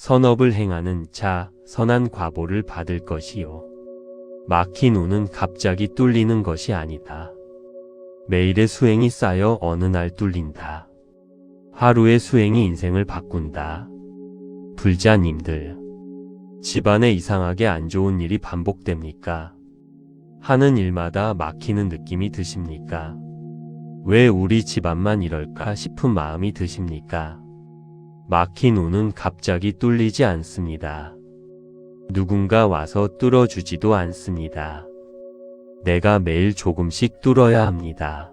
선업을 행하는 자, 선한 과보를 받을 것이요. 막힌 운은 갑자기 뚫리는 것이 아니다. 매일의 수행이 쌓여 어느 날 뚫린다. 하루의 수행이 인생을 바꾼다. 불자님들, 집안에 이상하게 안 좋은 일이 반복됩니까? 하는 일마다 막히는 느낌이 드십니까? 왜 우리 집안만 이럴까 싶은 마음이 드십니까? 막힌 운은 갑자기 뚫리지 않습니다. 누군가 와서 뚫어주지도 않습니다. 내가 매일 조금씩 뚫어야 합니다.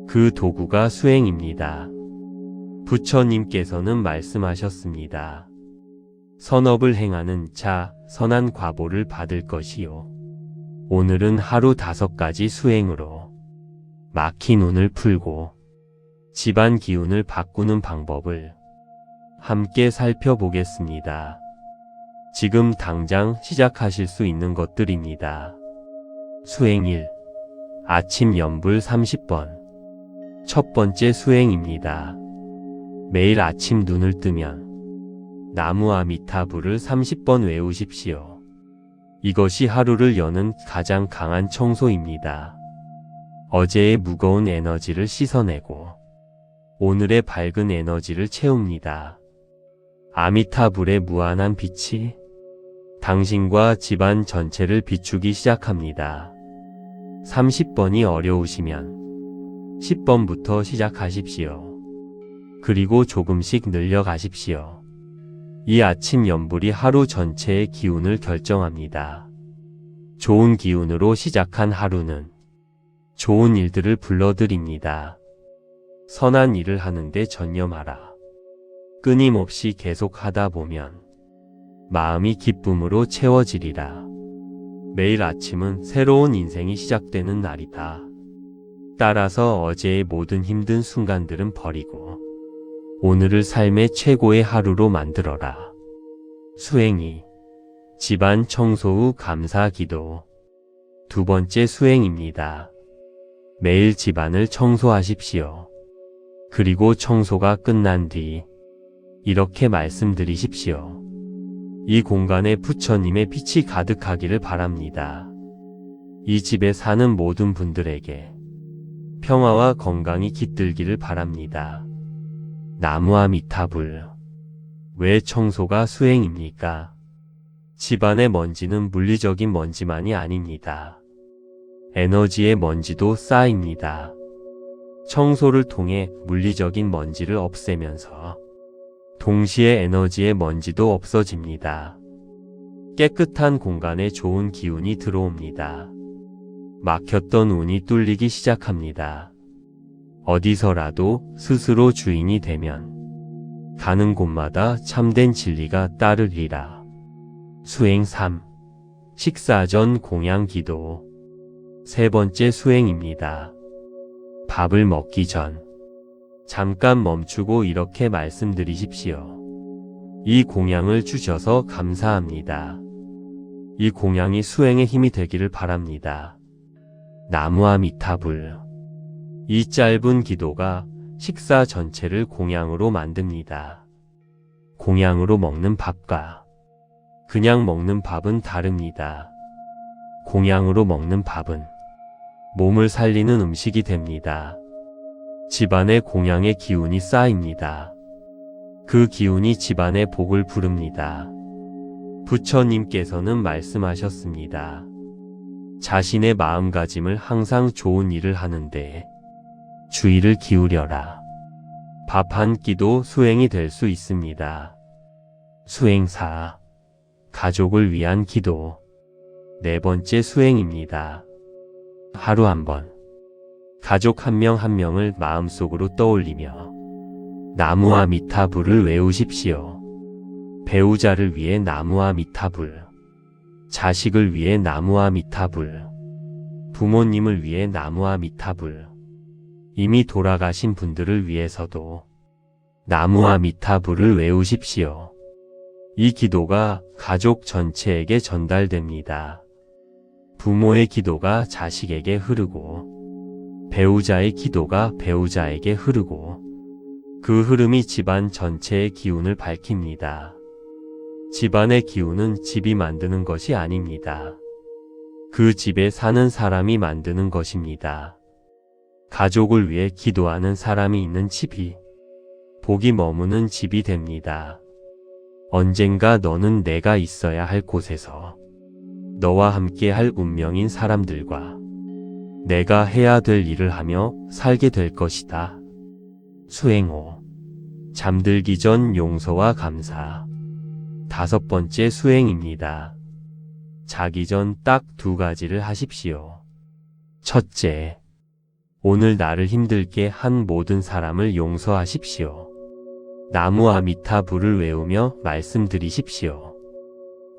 그 도구가 수행입니다. 부처님께서는 말씀하셨습니다. 선업을 행하는 자, 선한 과보를 받을 것이요. 오늘은 하루 5가지 수행으로 막힌 운을 풀고 집안 기운을 바꾸는 방법을 함께 살펴보겠습니다. 지금 당장 시작하실 수 있는 것들입니다. 수행 1. 아침 연불 30번. 첫 번째 수행입니다. 매일 아침 눈을 뜨면 나무 아미타불을 30번 외우십시오. 이것이 하루를 여는 가장 강한 청소입니다. 어제의 무거운 에너지를 씻어내고 오늘의 밝은 에너지를 채웁니다. 아미타불의 무한한 빛이 당신과 집안 전체를 비추기 시작합니다. 30번이 어려우시면 10번부터 시작하십시오. 그리고 조금씩 늘려가십시오. 이 아침 연불이 하루 전체의 기운을 결정합니다. 좋은 기운으로 시작한 하루는 좋은 일들을 불러들입니다. 선한 일을 하는데 전념하라. 끊임없이 계속 하다 보면 마음이 기쁨으로 채워지리라. 매일 아침은 새로운 인생이 시작되는 날이다. 따라서 어제의 모든 힘든 순간들은 버리고 오늘을 삶의 최고의 하루로 만들어라. 수행 2. 집안 청소 후 감사 기도. 두 번째 수행입니다. 매일 집안을 청소하십시오. 그리고 청소가 끝난 뒤 이렇게 말씀드리십시오. 이 공간에 부처님의 빛이 가득하기를 바랍니다. 이 집에 사는 모든 분들에게 평화와 건강이 깃들기를 바랍니다. 나무아미타불. 왜 청소가 수행입니까? 집안의 먼지는 물리적인 먼지만이 아닙니다. 에너지의 먼지도 쌓입니다. 청소를 통해 물리적인 먼지를 없애면서 동시에 에너지의 먼지도 없어집니다. 깨끗한 공간에 좋은 기운이 들어옵니다. 막혔던 운이 뚫리기 시작합니다. 어디서라도 스스로 주인이 되면 가는 곳마다 참된 진리가 따르리라. 수행 3. 식사 전 공양 기도. 세 번째 수행입니다. 밥을 먹기 전 잠깐 멈추고 이렇게 말씀드리십시오. 이 공양을 주셔서 감사합니다. 이 공양이 수행의 힘이 되기를 바랍니다. 나무아미타불. 이 짧은 기도가 식사 전체를 공양으로 만듭니다. 공양으로 먹는 밥과 그냥 먹는 밥은 다릅니다. 공양으로 먹는 밥은 몸을 살리는 음식이 됩니다. 집안에 공양의 기운이 쌓입니다. 그 기운이 집안의 복을 부릅니다. 부처님께서는 말씀하셨습니다. 자신의 마음가짐을 항상 좋은 일을 하는데 주의를 기울여라. 밥 한 끼도 수행이 될 수 있습니다. 수행 4. 가족을 위한 기도. 네 번째 수행입니다. 하루 한 번 가족 한 명 한 명을 마음속으로 떠올리며 나무아미타불을 외우십시오. 배우자를 위해 나무아미타불, 자식을 위해 나무아미타불, 부모님을 위해 나무아미타불, 이미 돌아가신 분들을 위해서도 나무아미타불을 외우십시오. 이 기도가 가족 전체에게 전달됩니다. 부모의 기도가 자식에게 흐르고 배우자의 기도가 배우자에게 흐르고 그 흐름이 집안 전체의 기운을 밝힙니다. 집안의 기운은 집이 만드는 것이 아닙니다. 그 집에 사는 사람이 만드는 것입니다. 가족을 위해 기도하는 사람이 있는 집이 복이 머무는 집이 됩니다. 언젠가 너는 내가 있어야 할 곳에서 너와 함께 할 운명인 사람들과 내가 해야 될 일을 하며 살게 될 것이다. 수행호. 잠들기 전 용서와 감사. 5번째 수행입니다. 자기 전 딱 2가지를 하십시오. 첫째, 오늘 나를 힘들게 한 모든 사람을 용서하십시오. 나무 아미타불을 외우며 말씀드리십시오.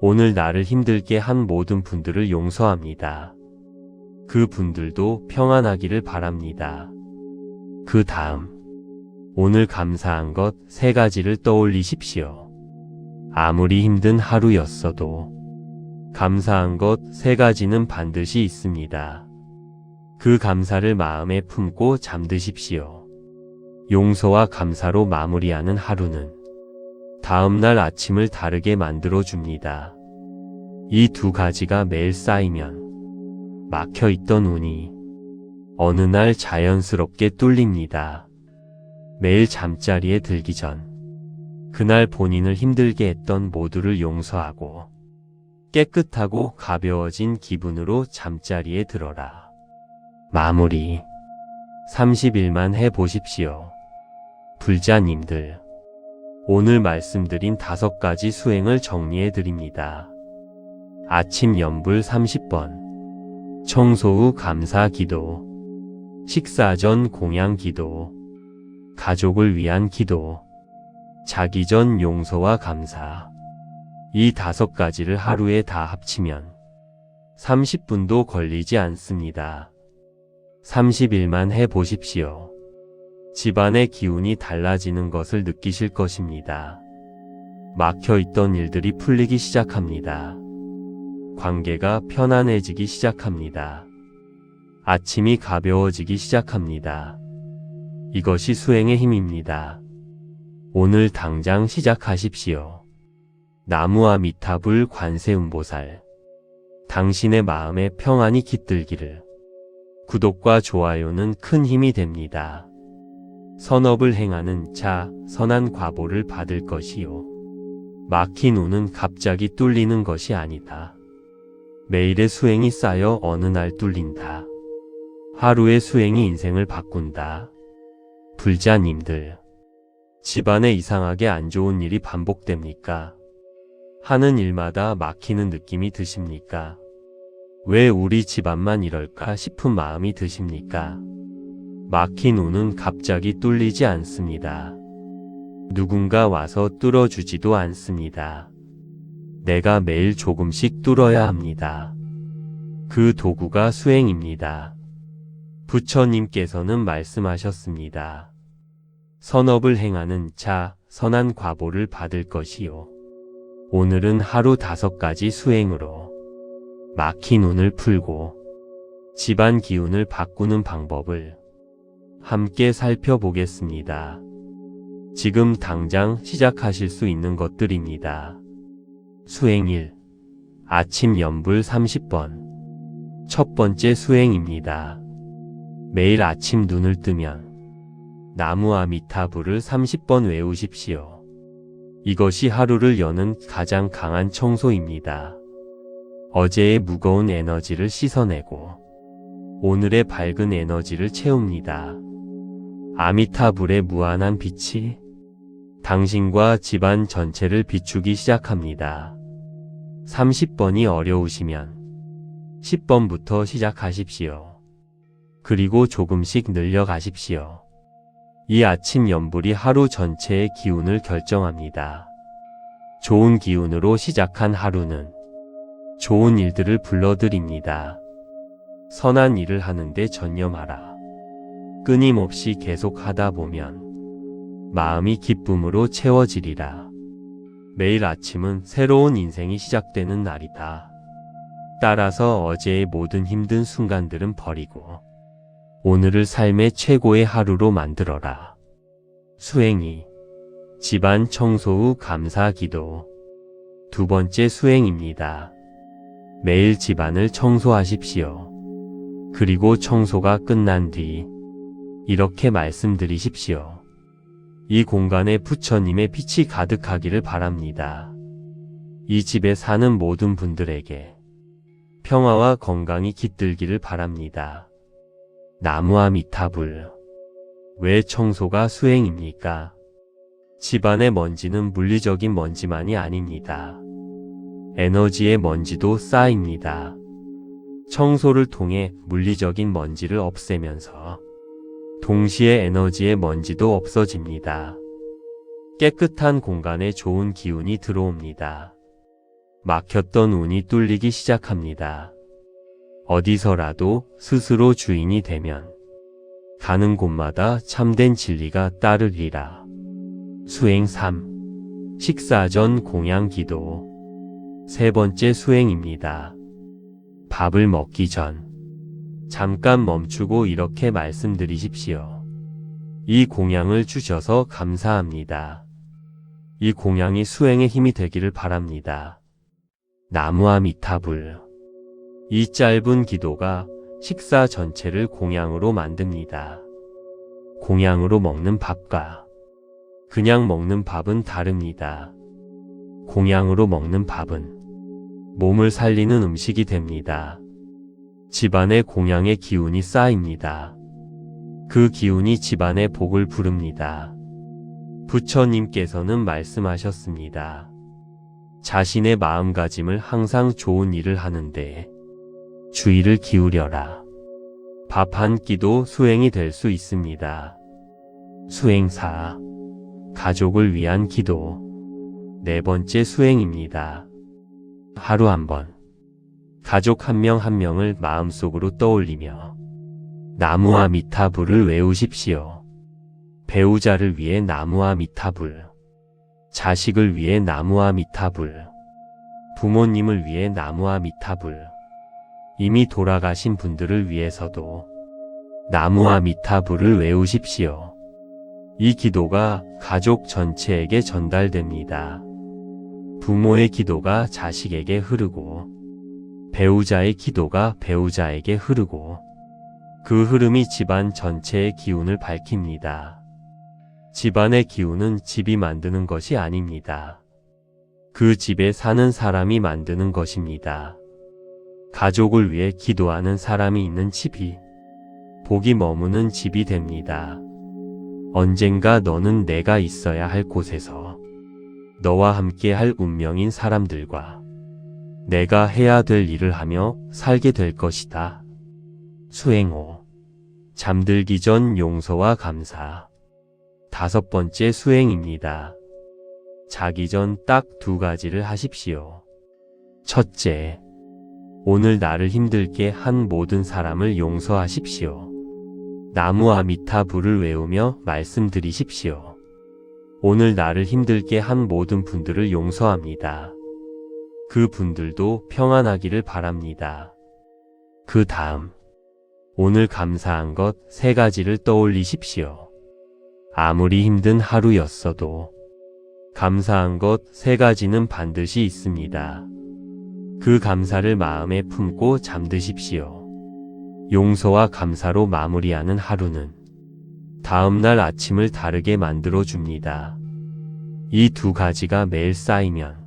오늘 나를 힘들게 한 모든 분들을 용서합니다. 그 분들도 평안하기를 바랍니다. 그 다음, 오늘 감사한 것 3가지를 떠올리십시오. 아무리 힘든 하루였어도 감사한 것 3가지는 반드시 있습니다. 그 감사를 마음에 품고 잠드십시오. 용서와 감사로 마무리하는 하루는 다음날 아침을 다르게 만들어줍니다. 이 2가지가 매일 쌓이면 막혀있던 운이 어느 날 자연스럽게 뚫립니다. 매일 잠자리에 들기 전 그날 본인을 힘들게 했던 모두를 용서하고 깨끗하고 가벼워진 기분으로 잠자리에 들어라. 마무리. 30일만 해보십시오. 불자님들, 오늘 말씀드린 5가지 수행을 정리해드립니다. 아침 연불 30번, 청소 후 감사 기도, 식사 전 공양 기도, 가족을 위한 기도, 자기 전 용서와 감사. 이 5가지를 하루에 다 합치면 30분도 걸리지 않습니다. 30일만 해보십시오. 집안의 기운이 달라지는 것을 느끼실 것입니다. 막혀있던 일들이 풀리기 시작합니다. 관계가 편안해지기 시작합니다. 아침이 가벼워지기 시작합니다. 이것이 수행의 힘입니다. 오늘 당장 시작하십시오. 나무 아미타불 관세음보살. 당신의 마음에 평안이 깃들기를. 구독과 좋아요는 큰 힘이 됩니다. 선업을 행하는 자, 선한 과보를 받을 것이요. 막힌 운은 갑자기 뚫리는 것이 아니다. 매일의 수행이 쌓여 어느 날 뚫린다. 하루의 수행이 인생을 바꾼다. 불자님들, 집안에 이상하게 안 좋은 일이 반복됩니까? 하는 일마다 막히는 느낌이 드십니까? 왜 우리 집안만 이럴까 싶은 마음이 드십니까? 막힌 운은 갑자기 뚫리지 않습니다. 누군가 와서 뚫어주지도 않습니다. 내가 매일 조금씩 뚫어야 합니다. 그 도구가 수행입니다. 부처님께서는 말씀하셨습니다. 선업을 행하는 자, 선한 과보를 받을 것이요. 오늘은 하루 5가지 수행으로 막힌 운을 풀고 집안 기운을 바꾸는 방법을 함께 살펴보겠습니다. 지금 당장 시작하실 수 있는 것들입니다. 수행 1. 아침 연불 30번. 첫 번째 수행입니다. 매일 아침 눈을 뜨면 나무 아미타불을 30번 외우십시오. 이것이 하루를 여는 가장 강한 청소입니다. 어제의 무거운 에너지를 씻어내고 오늘의 밝은 에너지를 채웁니다. 아미타불의 무한한 빛이 당신과 집안 전체를 비추기 시작합니다. 30번이 어려우시면 10번부터 시작하십시오. 그리고 조금씩 늘려가십시오. 이 아침 연불이 하루 전체의 기운을 결정합니다. 좋은 기운으로 시작한 하루는 좋은 일들을 불러들입니다. 선한 일을 하는데 전념하라. 끊임없이 계속 하다 보면 마음이 기쁨으로 채워지리라. 매일 아침은 새로운 인생이 시작되는 날이다. 따라서 어제의 모든 힘든 순간들은 버리고 오늘을 삶의 최고의 하루로 만들어라. 수행이 집안 청소 후 감사 기도. 두 번째 수행입니다. 매일 집안을 청소하십시오. 그리고 청소가 끝난 뒤 이렇게 말씀드리십시오. 이 공간에 부처님의 빛이 가득하기를 바랍니다. 이 집에 사는 모든 분들에게 평화와 건강이 깃들기를 바랍니다. 나무아미타불. 왜 청소가 수행입니까? 집안의 먼지는 물리적인 먼지만이 아닙니다. 에너지의 먼지도 쌓입니다. 청소를 통해 물리적인 먼지를 없애면서 동시에 에너지의 먼지도 없어집니다. 깨끗한 공간에 좋은 기운이 들어옵니다. 막혔던 운이 뚫리기 시작합니다. 어디서라도 스스로 주인이 되면 가는 곳마다 참된 진리가 따르리라. 수행 3. 식사 전 공양 기도. 세 번째 수행입니다. 밥을 먹기 전 잠깐 멈추고 이렇게 말씀드리십시오. 이 공양을 주셔서 감사합니다. 이 공양이 수행의 힘이 되기를 바랍니다. 나무아미타불. 이 짧은 기도가 식사 전체를 공양으로 만듭니다. 공양으로 먹는 밥과 그냥 먹는 밥은 다릅니다. 공양으로 먹는 밥은 몸을 살리는 음식이 됩니다. 집안에 공양의 기운이 쌓입니다. 그 기운이 집안의 복을 부릅니다. 부처님께서는 말씀하셨습니다. 자신의 마음가짐을 항상 좋은 일을 하는데 주의를 기울여라. 밥 한 끼도 수행이 될 수 있습니다. 수행 4. 가족을 위한 기도. 네 번째 수행입니다. 하루 한 번 가족 한 명 한 명을 마음속으로 떠올리며 나무아미타불을 외우십시오. 배우자를 위해 나무아미타불, 자식을 위해 나무아미타불, 부모님을 위해 나무아미타불, 이미 돌아가신 분들을 위해서도 나무아미타불을 외우십시오. 이 기도가 가족 전체에게 전달됩니다. 부모의 기도가 자식에게 흐르고 배우자의 기도가 배우자에게 흐르고 그 흐름이 집안 전체의 기운을 밝힙니다. 집안의 기운은 집이 만드는 것이 아닙니다. 그 집에 사는 사람이 만드는 것입니다. 가족을 위해 기도하는 사람이 있는 집이 복이 머무는 집이 됩니다. 언젠가 너는 내가 있어야 할 곳에서 너와 함께 할 운명인 사람들과 내가 해야 될 일을 하며 살게 될 것이다. 수행 5. 잠들기 전 용서와 감사. 다섯 번째 수행입니다. 자기 전 딱 두 가지를 하십시오. 첫째, 오늘 나를 힘들게 한 모든 사람을 용서하십시오. 나무아미타불을 외우며 말씀드리십시오. 오늘 나를 힘들게 한 모든 분들을 용서합니다. 그 분들도 평안하기를 바랍니다. 그 다음, 오늘 감사한 것 세 가지를 떠올리십시오. 아무리 힘든 하루였어도 감사한 것 세 가지는 반드시 있습니다. 그 감사를 마음에 품고 잠드십시오. 용서와 감사로 마무리하는 하루는 다음날 아침을 다르게 만들어줍니다. 이 두 가지가 매일 쌓이면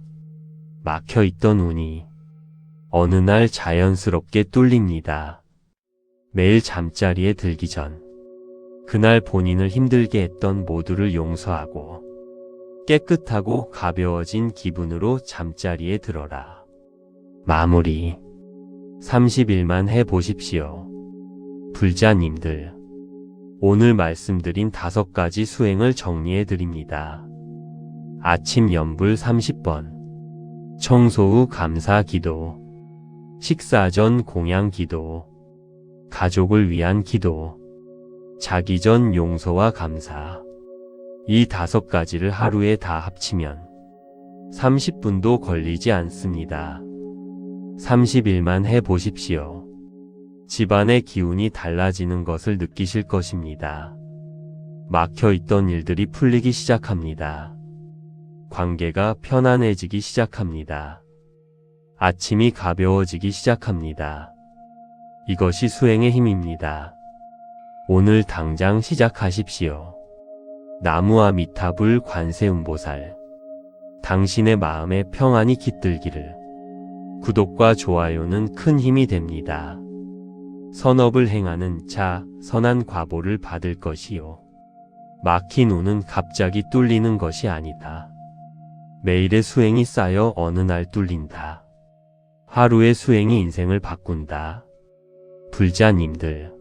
막혀있던 운이 어느 날 자연스럽게 뚫립니다. 매일 잠자리에 들기 전 그날 본인을 힘들게 했던 모두를 용서하고 깨끗하고 가벼워진 기분으로 잠자리에 들어라. 마무리 30일만 해보십시오. 불자님들, 오늘 말씀드린 5가지 수행을 정리해드립니다. 아침 연불 30번, 청소 후 감사 기도, 식사 전 공양 기도, 가족을 위한 기도, 자기 전 용서와 감사. 이 5가지를 하루에 다 합치면 30분도 걸리지 않습니다. 30일만 해보십시오. 집안의 기운이 달라지는 것을 느끼실 것입니다. 막혀있던 일들이 풀리기 시작합니다. 관계가 편안해지기 시작합니다. 아침이 가벼워지기 시작합니다. 이것이 수행의 힘입니다. 오늘 당장 시작하십시오. 나무아미타불 관세음보살. 당신의 마음에 평안이 깃들기를. 구독과 좋아요는 큰 힘이 됩니다. 선업을 행하는 자, 선한 과보를 받을 것이요. 막힌 운은 갑자기 뚫리는 것이 아니다. 매일의 수행이 쌓여 어느 날 뚫린다. 하루의 수행이 인생을 바꾼다. 불자님들,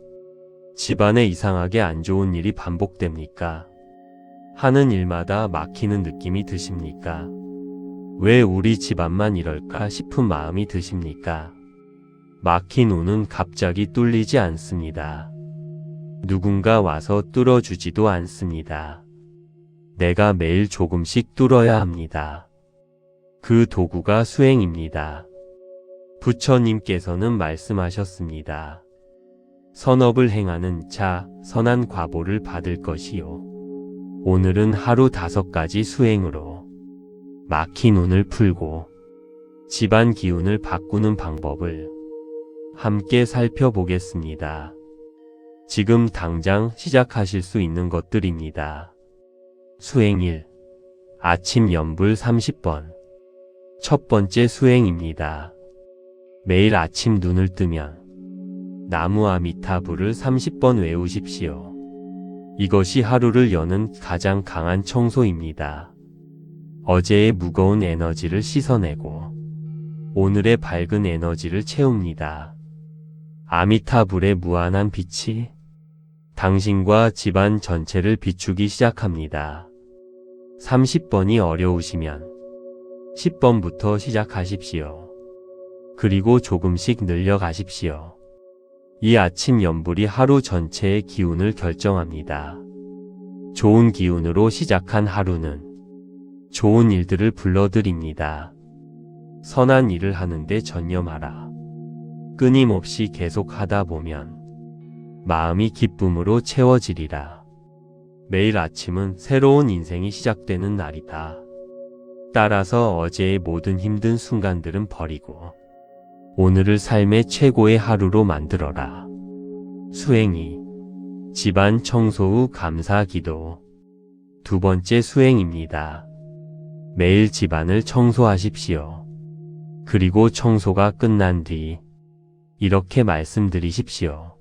집안에 이상하게 안 좋은 일이 반복됩니까? 하는 일마다 막히는 느낌이 드십니까? 왜 우리 집안만 이럴까 싶은 마음이 드십니까? 막힌 운은 갑자기 뚫리지 않습니다. 누군가 와서 뚫어주지도 않습니다. 내가 매일 조금씩 뚫어야 합니다. 그 도구가 수행입니다. 부처님께서는 말씀하셨습니다. 선업을 행하는 자, 선한 과보를 받을 것이요. 오늘은 하루 5가지 수행으로 막힌 운을 풀고 집안 기운을 바꾸는 방법을 함께 살펴보겠습니다. 지금 당장 시작하실 수 있는 것들입니다. 수행 1. 아침 연불 30번. 첫 번째 수행입니다. 매일 아침 눈을 뜨면 나무아미타불을 30번 외우십시오. 이것이 하루를 여는 가장 강한 청소입니다. 어제의 무거운 에너지를 씻어내고 오늘의 밝은 에너지를 채웁니다. 아미타불의 무한한 빛이 당신과 집안 전체를 비추기 시작합니다. 30번이 어려우시면 10번부터 시작하십시오. 그리고 조금씩 늘려가십시오. 이 아침 연불이 하루 전체의 기운을 결정합니다. 좋은 기운으로 시작한 하루는 좋은 일들을 불러들입니다. 선한 일을 하는데 전념하라. 끊임없이 계속 하다 보면 마음이 기쁨으로 채워지리라. 매일 아침은 새로운 인생이 시작되는 날이다. 따라서 어제의 모든 힘든 순간들은 버리고 오늘을 삶의 최고의 하루로 만들어라. 수행 2. 집안 청소 후 감사 기도. 두 번째 수행입니다. 매일 집안을 청소하십시오. 그리고 청소가 끝난 뒤 이렇게 말씀드리십시오.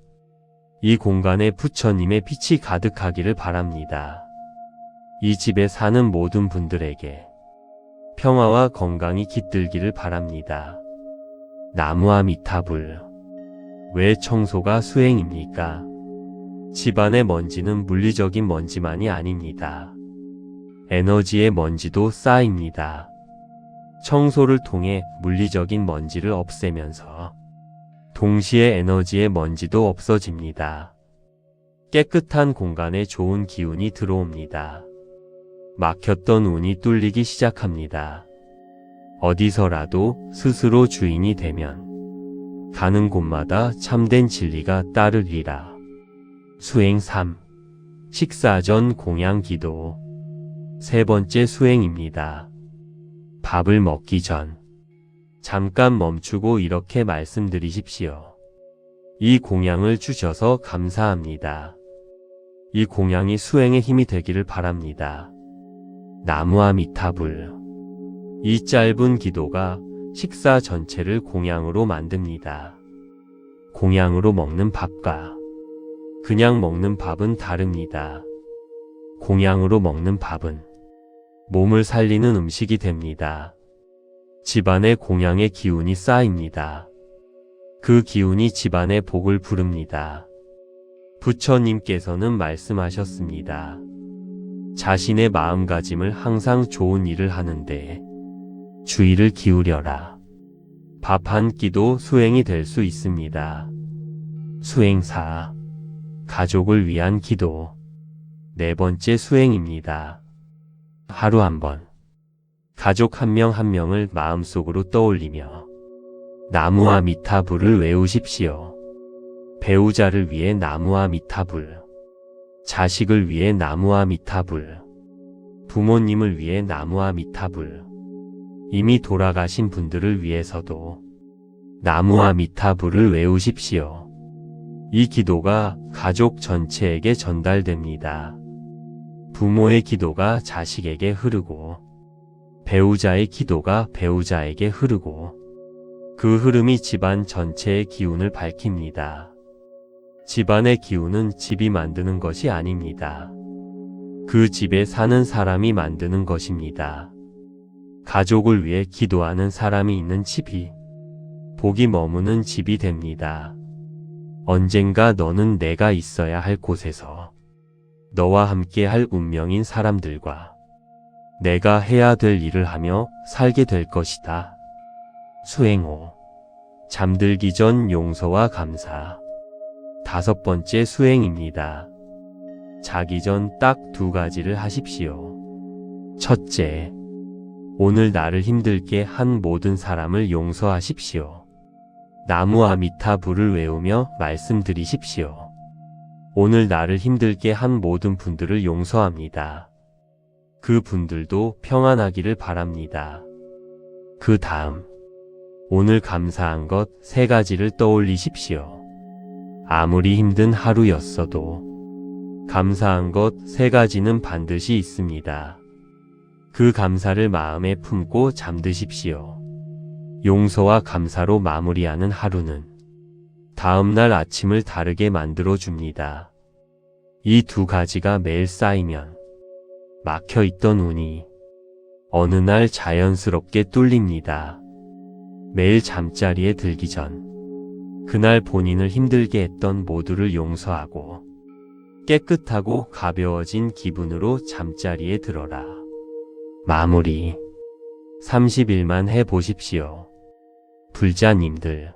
이 공간에 부처님의 빛이 가득하기를 바랍니다. 이 집에 사는 모든 분들에게 평화와 건강이 깃들기를 바랍니다. 나무아미타불. 왜 청소가 수행입니까? 집안의 먼지는 물리적인 먼지만이 아닙니다. 에너지의 먼지도 쌓입니다. 청소를 통해 물리적인 먼지를 없애면서 동시에 에너지의 먼지도 없어집니다. 깨끗한 공간에 좋은 기운이 들어옵니다. 막혔던 운이 뚫리기 시작합니다. 어디서라도 스스로 주인이 되면 가는 곳마다 참된 진리가 따르리라. 수행 3. 식사 전 공양 기도. 세 번째 수행입니다. 밥을 먹기 전 잠깐 멈추고 이렇게 말씀드리십시오. 이 공양을 주셔서 감사합니다. 이 공양이 수행의 힘이 되기를 바랍니다. 나무아미타불. 이 짧은 기도가 식사 전체를 공양으로 만듭니다. 공양으로 먹는 밥과 그냥 먹는 밥은 다릅니다. 공양으로 먹는 밥은 몸을 살리는 음식이 됩니다. 집안에 공양의 기운이 쌓입니다. 그 기운이 집안의 복을 부릅니다. 부처님께서는 말씀하셨습니다. 자신의 마음가짐을 항상 좋은 일을 하는데 주의를 기울여라. 밥 한 끼도 수행이 될 수 있습니다. 수행 4. 가족을 위한 기도. 네 번째 수행입니다. 하루 한 번 가족 한 명 한 명을 마음속으로 떠올리며 나무아미타불을 외우십시오. 배우자를 위해 나무아미타불, 자식을 위해 나무아미타불, 부모님을 위해 나무와 미타불, 이미 돌아가신 분들을 위해서도 나무와 미타불을 외우십시오. 이 기도가 가족 전체에게 전달됩니다. 부모의 기도가 자식에게 흐르고 배우자의 기도가 배우자에게 흐르고 그 흐름이 집안 전체의 기운을 밝힙니다. 집안의 기운은 집이 만드는 것이 아닙니다. 그 집에 사는 사람이 만드는 것입니다. 가족을 위해 기도하는 사람이 있는 집이 복이 머무는 집이 됩니다. 언젠가 너는 내가 있어야 할 곳에서 너와 함께 할 운명인 사람들과 내가 해야 될 일을 하며 살게 될 것이다. 수행호. 잠들기 전 용서와 감사. 5번째 수행입니다. 자기 전 딱 2가지를 하십시오. 첫째, 오늘 나를 힘들게 한 모든 사람을 용서하십시오. 나무와 미타불을 외우며 말씀드리십시오. 오늘 나를 힘들게 한 모든 분들을 용서합니다. 그 분들도 평안하기를 바랍니다. 그 다음, 오늘 감사한 것 3가지를 떠올리십시오. 아무리 힘든 하루였어도 감사한 것 3가지는 반드시 있습니다. 그 감사를 마음에 품고 잠드십시오. 용서와 감사로 마무리하는 하루는 다음날 아침을 다르게 만들어줍니다. 이 2가지가 매일 쌓이면 막혀있던 운이 어느 날 자연스럽게 뚫립니다. 매일 잠자리에 들기 전 그날 본인을 힘들게 했던 모두를 용서하고 깨끗하고 가벼워진 기분으로 잠자리에 들어라. 마무리. 30일만 해보십시오. 불자님들,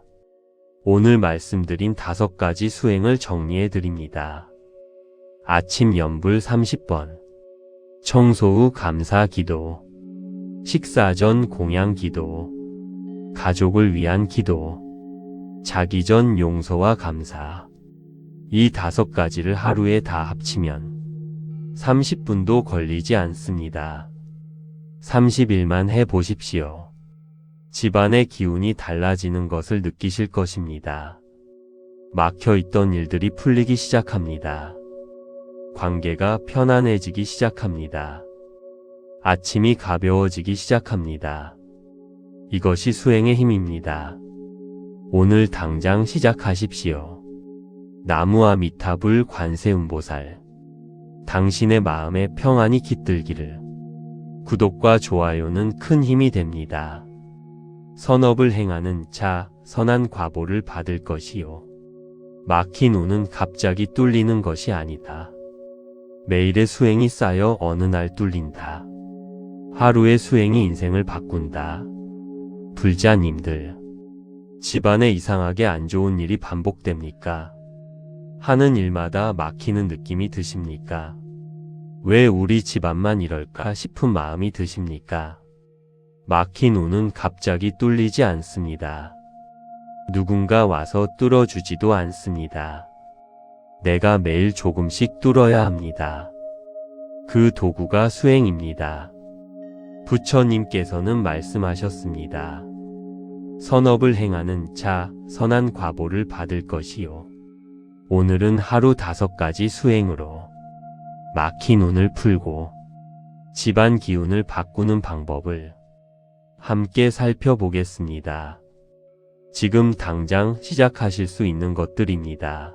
오늘 말씀드린 5가지 수행을 정리해드립니다. 아침 염불 30번, 청소 후 감사 기도, 식사 전 공양 기도, 가족을 위한 기도, 자기 전 용서와 감사. 이 5가지를 하루에 다 합치면 30분도 걸리지 않습니다. 30일만 해보십시오. 집안의 기운이 달라지는 것을 느끼실 것입니다. 막혀있던 일들이 풀리기 시작합니다. 관계가 편안해지기 시작합니다. 아침이 가벼워지기 시작합니다. 이것이 수행의 힘입니다. 오늘 당장 시작하십시오. 나무와 미타불 관세음보살, 당신의 마음에 평안이 깃들기를. 구독과 좋아요는 큰 힘이 됩니다. 선업을 행하는 자, 선한 과보를 받을 것이요. 막힌 운은 갑자기 뚫리는 것이 아니다. 매일의 수행이 쌓여 어느 날 뚫린다. 하루의 수행이 인생을 바꾼다. 불자님들, 집안에 이상하게 안 좋은 일이 반복됩니까? 하는 일마다 막히는 느낌이 드십니까? 왜 우리 집안만 이럴까 싶은 마음이 드십니까? 막힌 운은 갑자기 뚫리지 않습니다. 누군가 와서 뚫어주지도 않습니다. 내가 매일 조금씩 뚫어야 합니다. 그 도구가 수행입니다. 부처님께서는 말씀하셨습니다. 선업을 행하는 자, 선한 과보를 받을 것이요. 오늘은 하루 5가지 수행으로 막힌 운을 풀고 집안 기운을 바꾸는 방법을 함께 살펴보겠습니다. 지금 당장 시작하실 수 있는 것들입니다.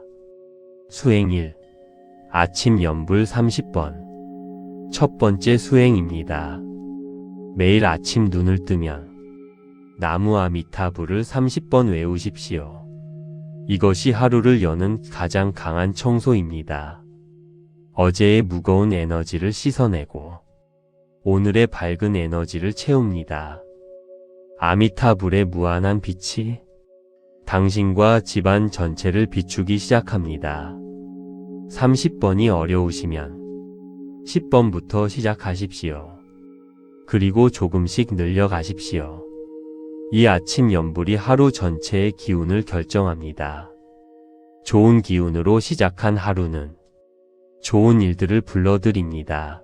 수행 1. 아침 염불 30번. 첫 번째 수행입니다. 매일 아침 눈을 뜨면 나무와 미타불을 30번 외우십시오. 이것이 하루를 여는 가장 강한 청소입니다. 어제의 무거운 에너지를 씻어내고 오늘의 밝은 에너지를 채웁니다. 아미타불의 무한한 빛이 당신과 집안 전체를 비추기 시작합니다. 30번이 어려우시면 10번부터 시작하십시오. 그리고 조금씩 늘려가십시오. 이 아침 염불이 하루 전체의 기운을 결정합니다. 좋은 기운으로 시작한 하루는 좋은 일들을 불러들입니다.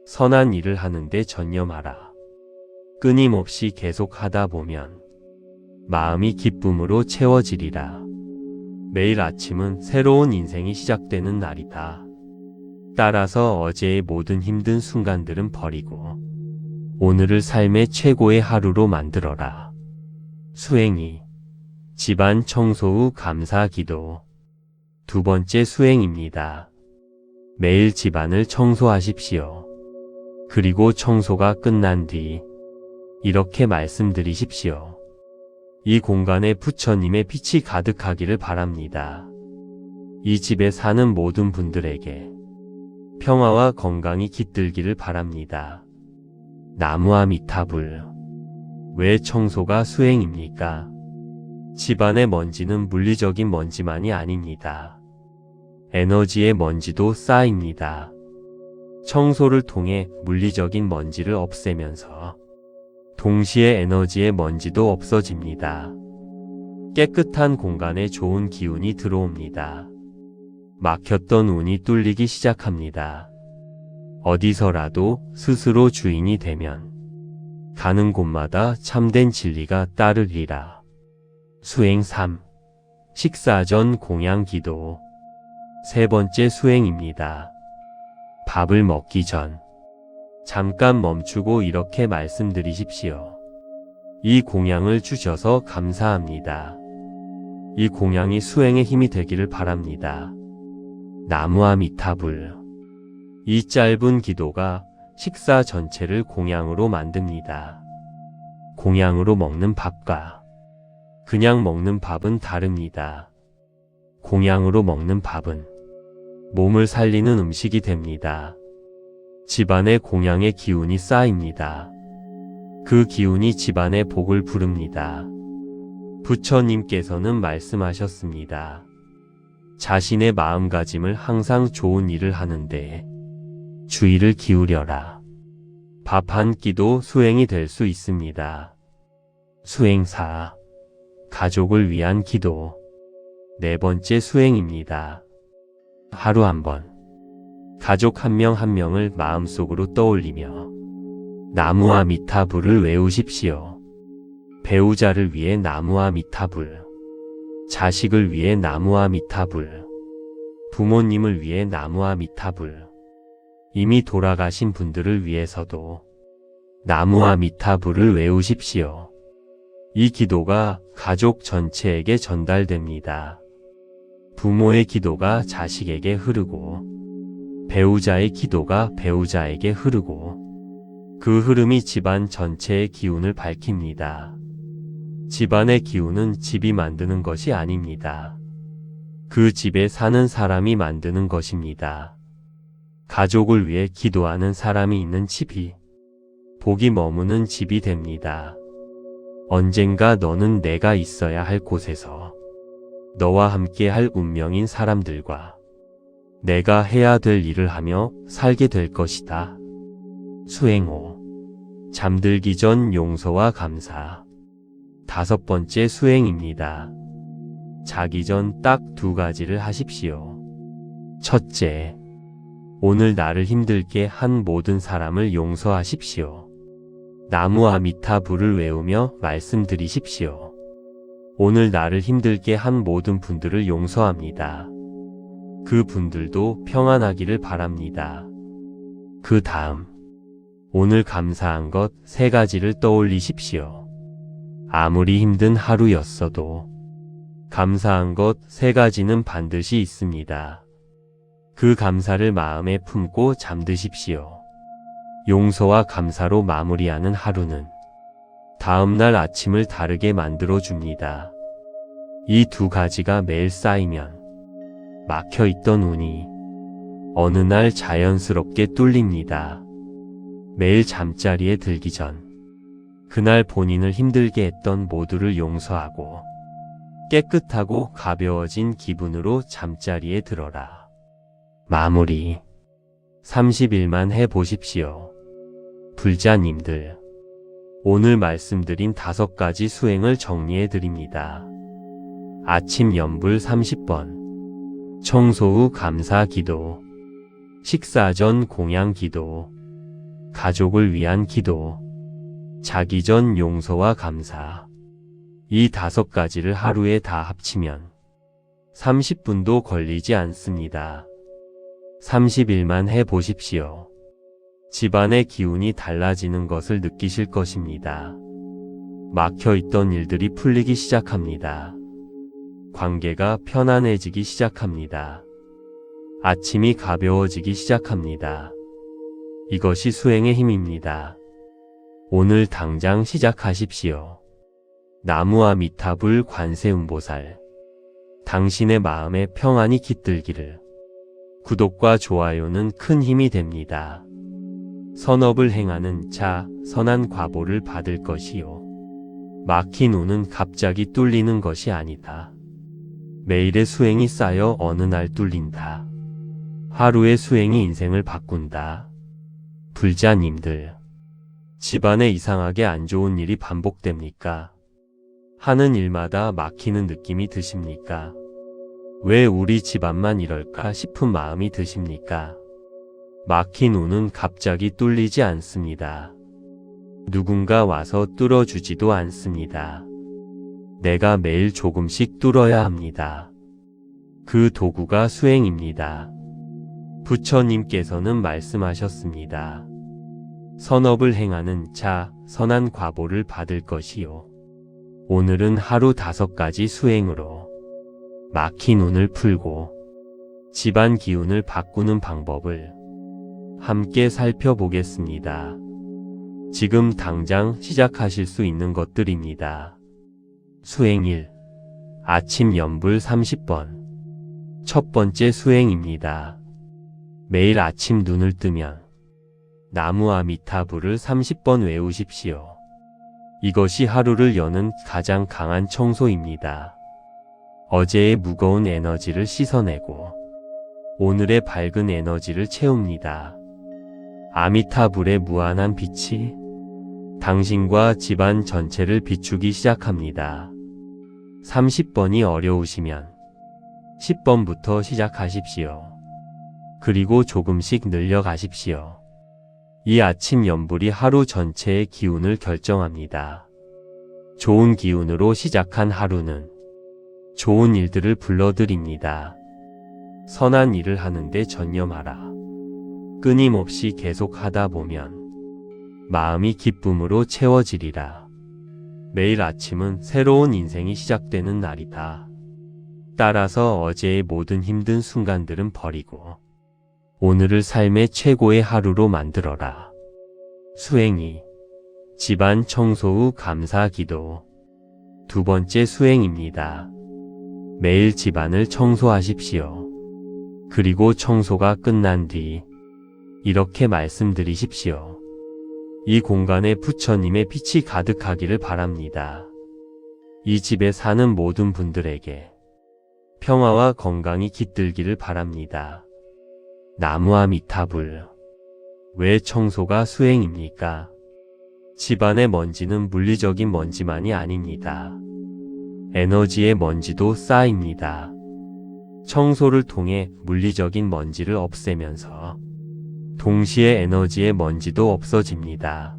선한 일을 하는데 전념하라. 끊임없이 계속 하다 보면 마음이 기쁨으로 채워지리라. 매일 아침은 새로운 인생이 시작되는 날이다. 따라서 어제의 모든 힘든 순간들은 버리고 오늘을 삶의 최고의 하루로 만들어라. 수행이 집안 청소 후 감사 기도. 두 번째 수행입니다. 매일 집안을 청소하십시오. 그리고 청소가 끝난 뒤 이렇게 말씀드리십시오. 이 공간에 부처님의 빛이 가득하기를 바랍니다. 이 집에 사는 모든 분들에게 평화와 건강이 깃들기를 바랍니다. 나무아미타불. 왜 청소가 수행입니까? 집안의 먼지는 물리적인 먼지만이 아닙니다. 에너지의 먼지도 쌓입니다. 청소를 통해 물리적인 먼지를 없애면서 동시에 에너지의 먼지도 없어집니다. 깨끗한 공간에 좋은 기운이 들어옵니다. 막혔던 운이 뚫리기 시작합니다. 어디서라도 스스로 주인이 되면 가는 곳마다 참된 진리가 따르리라. 수행 3. 식사 전 공양 기도. 세 번째 수행입니다. 밥을 먹기 전 잠깐 멈추고 이렇게 말씀드리십시오. 이 공양을 주셔서 감사합니다. 이 공양이 수행의 힘이 되기를 바랍니다. 나무아미타불. 이 짧은 기도가 식사 전체를 공양으로 만듭니다. 공양으로 먹는 밥과 그냥 먹는 밥은 다릅니다. 공양으로 먹는 밥은 몸을 살리는 음식이 됩니다. 집안에 공양의 기운이 쌓입니다. 그 기운이 집안의 복을 부릅니다. 부처님께서는 말씀하셨습니다. 자신의 마음가짐을 항상 좋은 일을 하는데 주의를 기울여라. 밥 한 끼도 수행이 될 수 있습니다. 수행 4. 가족을 위한 기도. 네 번째 수행입니다. 하루 한 번 가족 한 명 한 명을 마음속으로 떠올리며 나무아미타불을 외우십시오. 배우자를 위해 나무아미타불, 자식을 위해 나무아미타불, 부모님을 위해 나무아미타불, 이미 돌아가신 분들을 위해서도 나무아미타불을 외우십시오. 이 기도가 가족 전체에게 전달됩니다. 부모의 기도가 자식에게 흐르고 배우자의 기도가 배우자에게 흐르고 그 흐름이 집안 전체의 기운을 밝힙니다. 집안의 기운은 집이 만드는 것이 아닙니다. 그 집에 사는 사람이 만드는 것입니다. 가족을 위해 기도하는 사람이 있는 집이 복이 머무는 집이 됩니다. 언젠가 너는 내가 있어야 할 곳에서 너와 함께 할 운명인 사람들과 내가 해야 될 일을 하며 살게 될 것이다. 수행 5. 잠들기 전 용서와 감사. 다섯 번째 수행입니다. 자기 전 딱 두 가지를 하십시오. 첫째, 오늘 나를 힘들게 한 모든 사람을 용서하십시오. 나무아미타불을 외우며 말씀드리십시오. 오늘 나를 힘들게 한 모든 분들을 용서합니다. 그 분들도 평안하기를 바랍니다. 그 다음, 오늘 감사한 것 세 가지를 떠올리십시오. 아무리 힘든 하루였어도 감사한 것 세 가지는 반드시 있습니다. 그 감사를 마음에 품고 잠드십시오. 용서와 감사로 마무리하는 하루는 다음날 아침을 다르게 만들어줍니다. 이 두 가지가 매일 쌓이면 막혀있던 운이 어느 날 자연스럽게 뚫립니다. 매일 잠자리에 들기 전 그날 본인을 힘들게 했던 모두를 용서하고 깨끗하고 가벼워진 기분으로 잠자리에 들어라. 마무리 30일만 해보십시오. 불자님들, 오늘 말씀드린 5가지 수행을 정리해드립니다. 아침 염불 30번, 청소 후 감사 기도, 식사 전 공양 기도, 가족을 위한 기도, 자기 전 용서와 감사. 이 5가지를 하루에 다 합치면 30분도 걸리지 않습니다. 30일만 해보십시오. 집안의 기운이 달라지는 것을 느끼실 것입니다. 막혀있던 일들이 풀리기 시작합니다. 관계가 편안해지기 시작합니다. 아침이 가벼워지기 시작합니다. 이것이 수행의 힘입니다. 오늘 당장 시작하십시오. 나무아미타불 관세음보살. 당신의 마음에 평안이 깃들기를. 구독과 좋아요는 큰 힘이 됩니다. 선업을 행하는 자, 선한 과보를 받을 것이요. 막힌 운은 갑자기 뚫리는 것이 아니다. 매일의 수행이 쌓여 어느 날 뚫린다. 하루의 수행이 인생을 바꾼다. 불자님들, 집안에 이상하게 안 좋은 일이 반복됩니까? 하는 일마다 막히는 느낌이 드십니까? 왜 우리 집안만 이럴까 싶은 마음이 드십니까? 막힌 운은 갑자기 뚫리지 않습니다. 누군가 와서 뚫어주지도 않습니다. 내가 매일 조금씩 뚫어야 합니다. 그 도구가 수행입니다. 부처님께서는 말씀하셨습니다. 선업을 행하는 자, 선한 과보를 받을 것이요. 오늘은 하루 5가지 수행으로 막힌 운을 풀고 집안 기운을 바꾸는 방법을 함께 살펴보겠습니다. 지금 당장 시작하실 수 있는 것들입니다. 수행 1. 아침 연불 30번. 첫 번째 수행입니다. 매일 아침 눈을 뜨면 나무아미타불을 30번 외우십시오. 이것이 하루를 여는 가장 강한 청소입니다. 어제의 무거운 에너지를 씻어내고 오늘의 밝은 에너지를 채웁니다. 아미타불의 무한한 빛이 당신과 집안 전체를 비추기 시작합니다. 30번이 어려우시면 10번부터 시작하십시오. 그리고 조금씩 늘려가십시오. 이 아침 연불이 하루 전체의 기운을 결정합니다. 좋은 기운으로 시작한 하루는 좋은 일들을 불러들입니다. 선한 일을 하는데 전념하라. 끊임없이 계속 하다 보면 마음이 기쁨으로 채워지리라. 매일 아침은 새로운 인생이 시작되는 날이다. 따라서 어제의 모든 힘든 순간들은 버리고 오늘을 삶의 최고의 하루로 만들어라. 수행 2. 집안 청소 후 감사 기도. 두 번째 수행입니다. 매일 집안을 청소하십시오. 그리고 청소가 끝난 뒤 이렇게 말씀드리십시오. 이 공간에 부처님의 빛이 가득하기를 바랍니다. 이 집에 사는 모든 분들에게 평화와 건강이 깃들기를 바랍니다. 나무아미타불. 왜 청소가 수행입니까? 집안의 먼지는 물리적인 먼지만이 아닙니다. 에너지의 먼지도 쌓입니다. 청소를 통해 물리적인 먼지를 없애면서 동시에 에너지의 먼지도 없어집니다.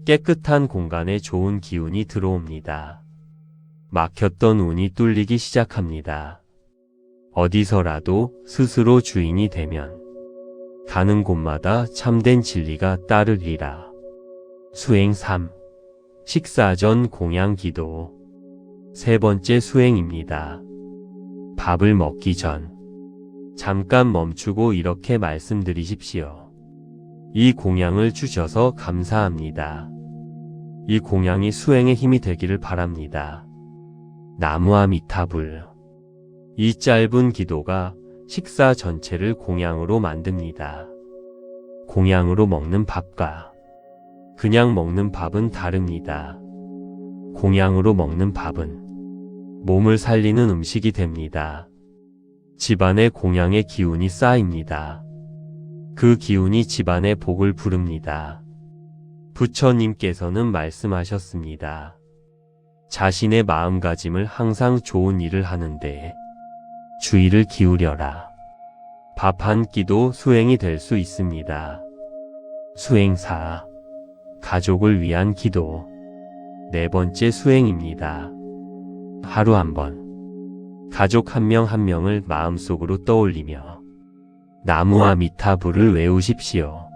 깨끗한 공간에 좋은 기운이 들어옵니다. 막혔던 운이 뚫리기 시작합니다. 어디서라도 스스로 주인이 되면 가는 곳마다 참된 진리가 따르리라. 수행 3. 식사 전 공양 기도. 세 번째 수행입니다. 밥을 먹기 전 잠깐 멈추고 이렇게 말씀드리십시오. 이 공양을 주셔서 감사합니다. 이 공양이 수행의 힘이 되기를 바랍니다. 나무아미타불. 이 짧은 기도가 식사 전체를 공양으로 만듭니다. 공양으로 먹는 밥과 그냥 먹는 밥은 다릅니다. 공양으로 먹는 밥은 몸을 살리는 음식이 됩니다. 집안에 공양의 기운이 쌓입니다. 그 기운이 집안의 복을 부릅니다. 부처님께서는 말씀하셨습니다. 자신의 마음가짐을 항상 좋은 일을 하는데 주의를 기울여라. 밥 한 끼도 수행이 될 수 있습니다. 수행 4. 가족을 위한 기도. 네 번째 수행입니다. 하루 한 번. 가족 한 명 한 명을 마음속으로 떠올리며 나무와 미타불을 외우십시오.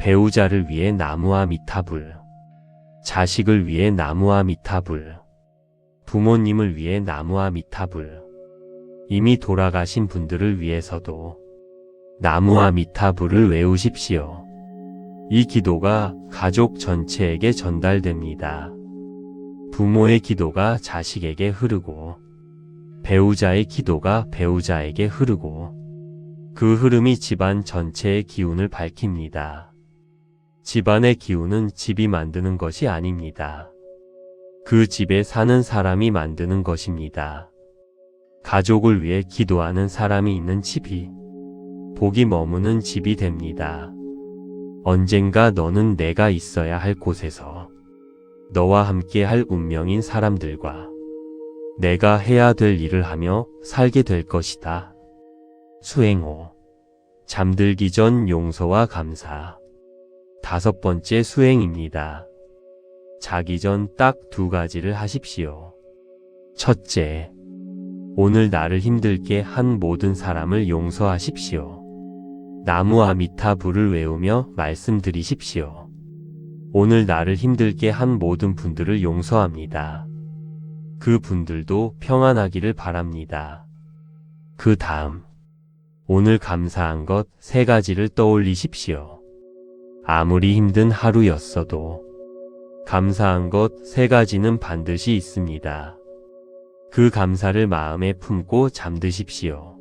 배우자를 위해 나무와 미타불, 자식을 위해 나무와 미타불, 부모님을 위해 나무와 미타불, 이미 돌아가신 분들을 위해서도 나무와 미타불을 외우십시오. 이 기도가 가족 전체에게 전달됩니다. 부모의 기도가 자식에게 흐르고 배우자의 기도가 배우자에게 흐르고 그 흐름이 집안 전체의 기운을 밝힙니다. 집안의 기운은 집이 만드는 것이 아닙니다. 그 집에 사는 사람이 만드는 것입니다. 가족을 위해 기도하는 사람이 있는 집이 복이 머무는 집이 됩니다. 언젠가 너는 내가 있어야 할 곳에서 너와 함께 할 운명인 사람들과 내가 해야 될 일을 하며 살게 될 것이다. 수행 5. 잠들기 전 용서와 감사. 다섯 번째 수행입니다. 자기 전 딱 두 가지를 하십시오. 첫째, 오늘 나를 힘들게 한 모든 사람을 용서하십시오. 나무와 미타불을 외우며 말씀드리십시오. 오늘 나를 힘들게 한 모든 분들을 용서합니다. 그 분들도 평안하기를 바랍니다. 그 다음, 오늘 감사한 것 세 가지를 떠올리십시오. 아무리 힘든 하루였어도 감사한 것 세 가지는 반드시 있습니다. 그 감사를 마음에 품고 잠드십시오.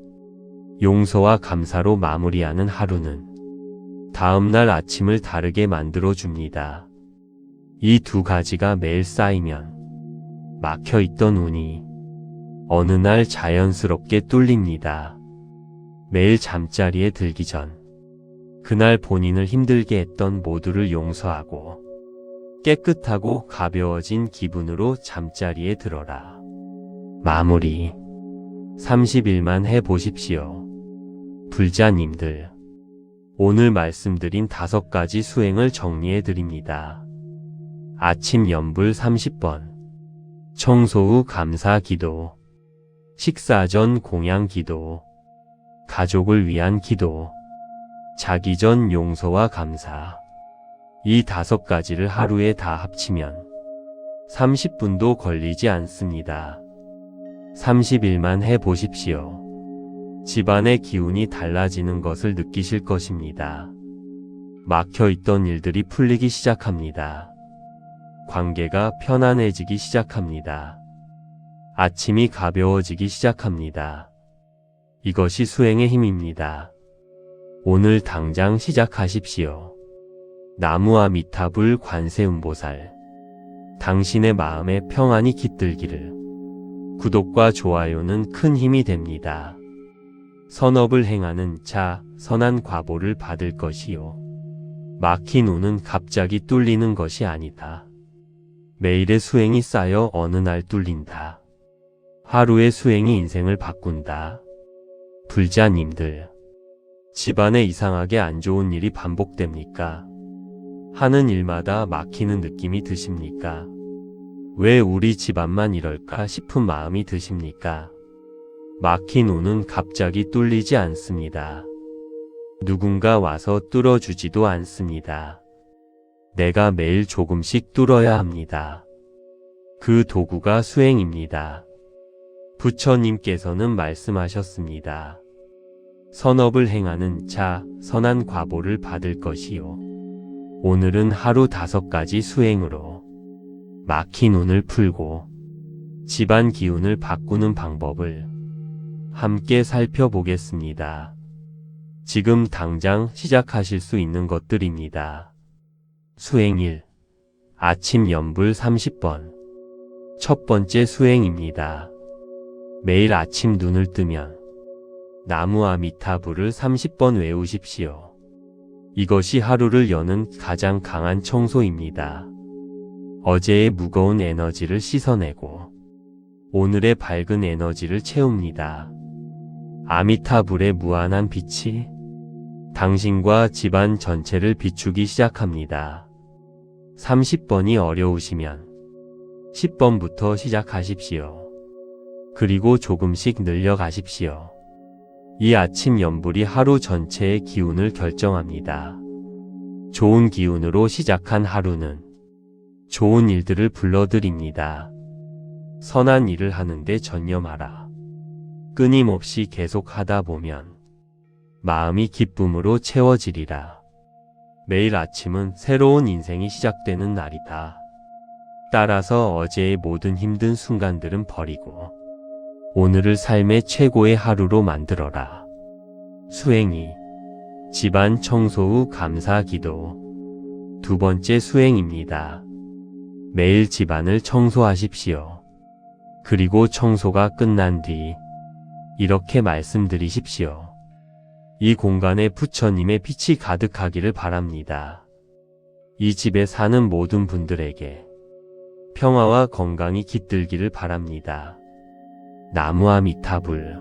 용서와 감사로 마무리하는 하루는 다음날 아침을 다르게 만들어줍니다. 이 두 가지가 매일 쌓이면 막혀있던 운이 어느 날 자연스럽게 뚫립니다. 매일 잠자리에 들기 전 그날 본인을 힘들게 했던 모두를 용서하고 깨끗하고 가벼워진 기분으로 잠자리에 들어라. 마무리 30일만 해보십시오. 불자님들, 오늘 말씀드린 5가지 수행을 정리해드립니다. 아침 염불 30번, 청소 후 감사 기도, 식사 전 공양 기도, 가족을 위한 기도, 자기 전 용서와 감사. 이 5가지를 하루에 다 합치면 30분도 걸리지 않습니다. 30일만 해보십시오. 집안의 기운이 달라지는 것을 느끼실 것입니다. 막혀있던 일들이 풀리기 시작합니다. 관계가 편안해지기 시작합니다. 아침이 가벼워지기 시작합니다. 이것이 수행의 힘입니다. 오늘 당장 시작하십시오. 나무와 미타불 관세음보살, 당신의 마음에 평안이 깃들기를. 구독과 좋아요는 큰 힘이 됩니다. 선업을 행하는 자, 선한 과보를 받을 것이요. 막힌 운은 갑자기 뚫리는 것이 아니다. 매일의 수행이 쌓여 어느 날 뚫린다. 하루의 수행이 인생을 바꾼다. 불자님들, 집안에 이상하게 안 좋은 일이 반복됩니까? 하는 일마다 막히는 느낌이 드십니까? 왜 우리 집안만 이럴까 싶은 마음이 드십니까? 막힌 운은 갑자기 뚫리지 않습니다. 누군가 와서 뚫어주지도 않습니다. 내가 매일 조금씩 뚫어야 합니다. 그 도구가 수행입니다. 부처님께서는 말씀하셨습니다. 선업을 행하는 자, 선한 과보를 받을 것이요. 오늘은 하루 5가지 수행으로 막힌 운을 풀고 집안 기운을 바꾸는 방법을 함께 살펴보겠습니다. 지금 당장 시작하실 수 있는 것들입니다. 수행 1. 아침 염불 30번. 첫 번째 수행입니다. 매일 아침 눈을 뜨면 나무와 미타불을 30번 외우십시오. 이것이 하루를 여는 가장 강한 청소입니다. 어제의 무거운 에너지를 씻어내고 오늘의 밝은 에너지를 채웁니다. 아미타불의 무한한 빛이 당신과 집안 전체를 비추기 시작합니다. 30번이 어려우시면 10번부터 시작하십시오. 그리고 조금씩 늘려가십시오. 이 아침 연불이 하루 전체의 기운을 결정합니다. 좋은 기운으로 시작한 하루는 좋은 일들을 불러들입니다. 선한 일을 하는데 전념하라. 끊임없이 계속 하다 보면 마음이 기쁨으로 채워지리라. 매일 아침은 새로운 인생이 시작되는 날이다. 따라서 어제의 모든 힘든 순간들은 버리고 오늘을 삶의 최고의 하루로 만들어라. 수행이 집안 청소 후 감사 기도. 두 번째 수행입니다. 매일 집안을 청소하십시오. 그리고 청소가 끝난 뒤 이렇게 말씀드리십시오. 이 공간에 부처님의 빛이 가득하기를 바랍니다. 이 집에 사는 모든 분들에게 평화와 건강이 깃들기를 바랍니다. 나무아미타불.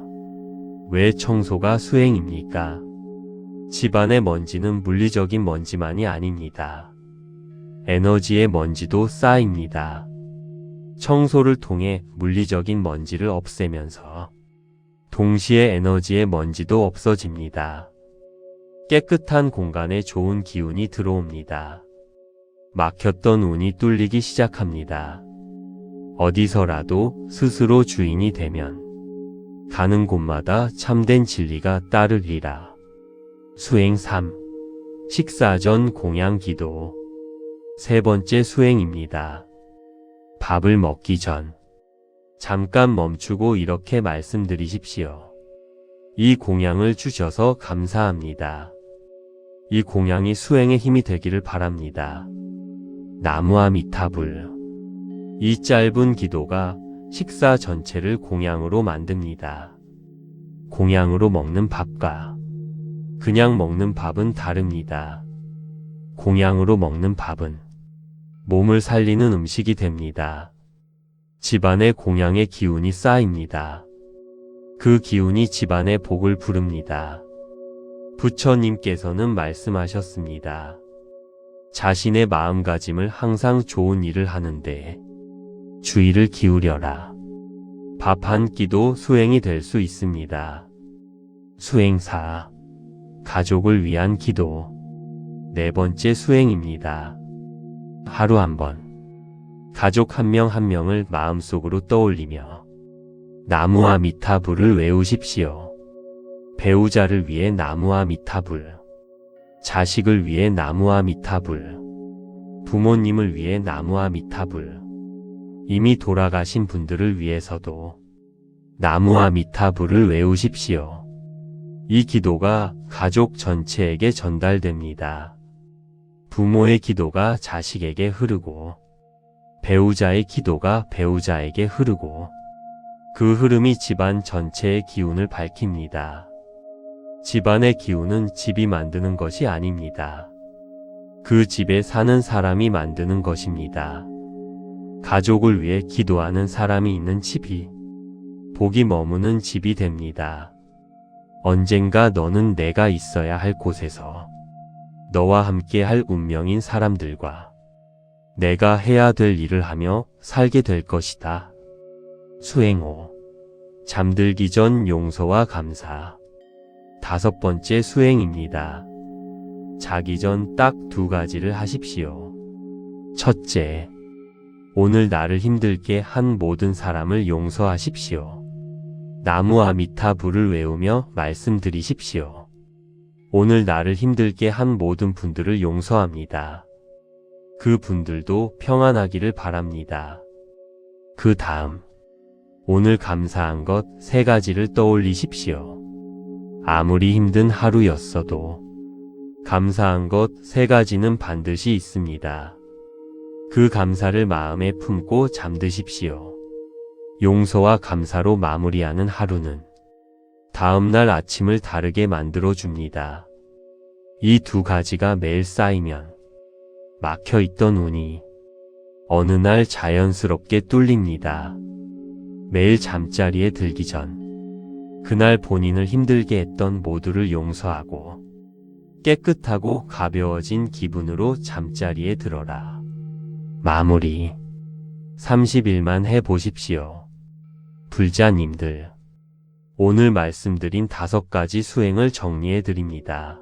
왜 청소가 수행입니까? 집안의 먼지는 물리적인 먼지만이 아닙니다. 에너지의 먼지도 쌓입니다. 청소를 통해 물리적인 먼지를 없애면서 동시에 에너지의 먼지도 없어집니다. 깨끗한 공간에 좋은 기운이 들어옵니다. 막혔던 운이 뚫리기 시작합니다. 어디서라도 스스로 주인이 되면 가는 곳마다 참된 진리가 따르리라. 수행 3. 식사 전 공양 기도. 세 번째 수행입니다. 밥을 먹기 전 잠깐 멈추고 이렇게 말씀드리십시오. 이 공양을 주셔서 감사합니다. 이 공양이 수행의 힘이 되기를 바랍니다. 나무아미타불. 이 짧은 기도가 식사 전체를 공양으로 만듭니다. 공양으로 먹는 밥과 그냥 먹는 밥은 다릅니다. 공양으로 먹는 밥은 몸을 살리는 음식이 됩니다. 집안에 공양의 기운이 쌓입니다. 그 기운이 집안의 복을 부릅니다. 부처님께서는 말씀하셨습니다. 자신의 마음가짐을 항상 좋은 일을 하는데 주의를 기울여라. 밥 한 끼도 수행이 될 수 있습니다. 수행 4. 가족을 위한 기도. 네 번째 수행입니다. 하루 한 번 가족 한 명 한 명을 마음속으로 떠올리며 나무아미타불을 외우십시오. 배우자를 위해 나무아미타불, 자식을 위해 나무아미타불, 부모님을 위해 나무아미타불, 이미 돌아가신 분들을 위해서도 나무아미타불을 외우십시오. 이 기도가 가족 전체에게 전달됩니다. 부모의 기도가 자식에게 흐르고 배우자의 기도가 배우자에게 흐르고 그 흐름이 집안 전체의 기운을 밝힙니다. 집안의 기운은 집이 만드는 것이 아닙니다. 그 집에 사는 사람이 만드는 것입니다. 가족을 위해 기도하는 사람이 있는 집이 복이 머무는 집이 됩니다. 언젠가 너는 내가 있어야 할 곳에서 너와 함께 할 운명인 사람들과 내가 해야 될 일을 하며 살게 될 것이다. 수행 5. 잠들기 전 용서와 감사. 다섯 번째 수행입니다. 자기 전 딱 두 가지를 하십시오. 첫째, 오늘 나를 힘들게 한 모든 사람을 용서하십시오. 나무아미타불을 외우며 말씀드리십시오. 오늘 나를 힘들게 한 모든 분들을 용서합니다. 그 분들도 평안하기를 바랍니다. 그 다음, 오늘 감사한 것 세 가지를 떠올리십시오. 아무리 힘든 하루였어도 감사한 것 세 가지는 반드시 있습니다. 그 감사를 마음에 품고 잠드십시오. 용서와 감사로 마무리하는 하루는 다음날 아침을 다르게 만들어줍니다. 이 두 가지가 매일 쌓이면 막혀있던 운이 어느 날 자연스럽게 뚫립니다. 매일 잠자리에 들기 전 그날 본인을 힘들게 했던 모두를 용서하고 깨끗하고 가벼워진 기분으로 잠자리에 들어라. 마무리. 30일만 해보십시오. 불자님들, 오늘 말씀드린 5가지 수행을 정리해 드립니다.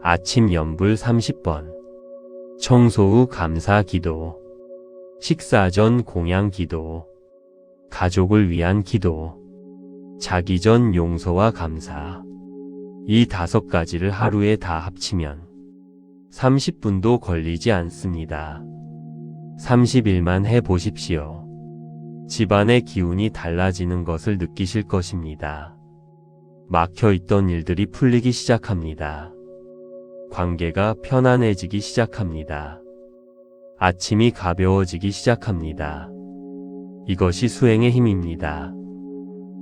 아침 염불 30번, 청소 후 감사 기도, 식사 전 공양 기도, 가족을 위한 기도, 자기 전 용서와 감사. 이 5가지를 하루에 다 합치면 30분도 걸리지 않습니다. 30일만 해보십시오. 집안의 기운이 달라지는 것을 느끼실 것입니다. 막혀있던 일들이 풀리기 시작합니다. 관계가 편안해지기 시작합니다. 아침이 가벼워지기 시작합니다. 이것이 수행의 힘입니다.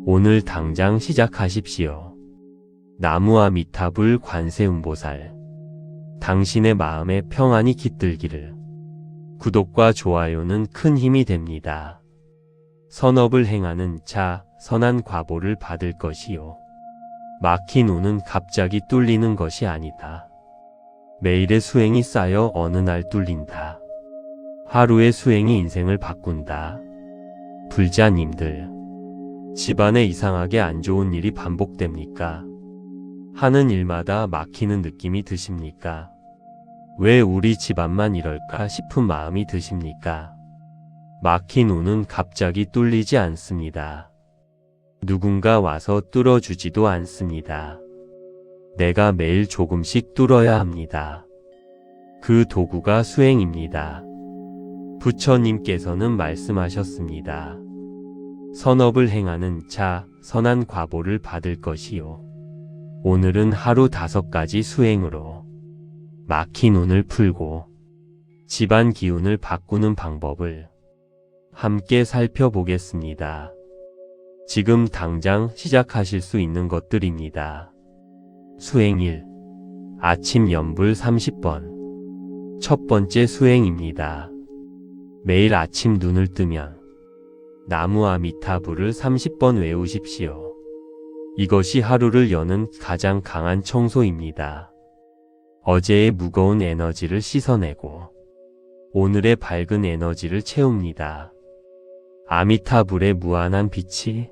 오늘 당장 시작하십시오. 나무아미타불 관세음보살, 당신의 마음에 평안이 깃들기를. 구독과 좋아요는 큰 힘이 됩니다. 선업을 행하는 자, 선한 과보를 받을 것이요. 막힌 눈은 갑자기 뚫리는 것이 아니다. 매일의 수행이 쌓여 어느 날 뚫린다. 하루의 수행이 인생을 바꾼다. 불자님들, 집안에 이상하게 안 좋은 일이 반복됩니까? 하는 일마다 막히는 느낌이 드십니까? 왜 우리 집안만 이럴까 싶은 마음이 드십니까? 막힌 운은 갑자기 뚫리지 않습니다. 누군가 와서 뚫어주지도 않습니다. 내가 매일 조금씩 뚫어야 합니다. 그 도구가 수행입니다. 부처님께서는 말씀하셨습니다. 선업을 행하는 자, 선한 과보를 받을 것이요. 오늘은 하루 5가지 수행으로 막힌 운을 풀고 집안 기운을 바꾸는 방법을 함께 살펴보겠습니다. 지금 당장 시작하실 수 있는 것들입니다. 수행 1. 아침 염불 30번. 첫 번째 수행입니다. 매일 아침 눈을 뜨면 나무아미타불을 30번 외우십시오. 이것이 하루를 여는 가장 강한 청소입니다. 어제의 무거운 에너지를 씻어내고 오늘의 밝은 에너지를 채웁니다. 아미타불의 무한한 빛이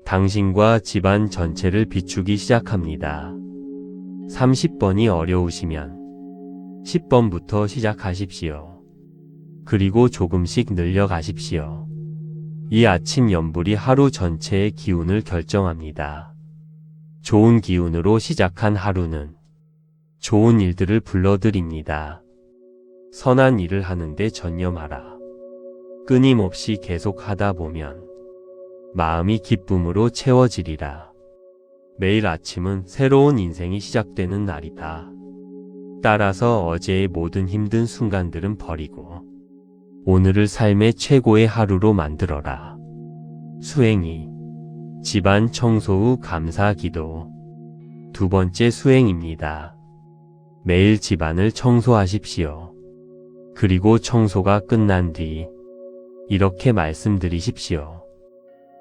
당신과 집안 전체를 비추기 시작합니다. 30번이 어려우시면 10번부터 시작하십시오. 그리고 조금씩 늘려가십시오. 이 아침 염불이 하루 전체의 기운을 결정합니다. 좋은 기운으로 시작한 하루는 좋은 일들을 불러들입니다. 선한 일을 하는데 전념하라. 끊임없이 계속 하다 보면 마음이 기쁨으로 채워지리라. 매일 아침은 새로운 인생이 시작되는 날이다. 따라서 어제의 모든 힘든 순간들은 버리고 오늘을 삶의 최고의 하루로 만들어라. 수행 2. 집안 청소 후 감사 기도. 2번째 수행입니다. 매일 집안을 청소하십시오. 그리고 청소가 끝난 뒤 이렇게 말씀드리십시오.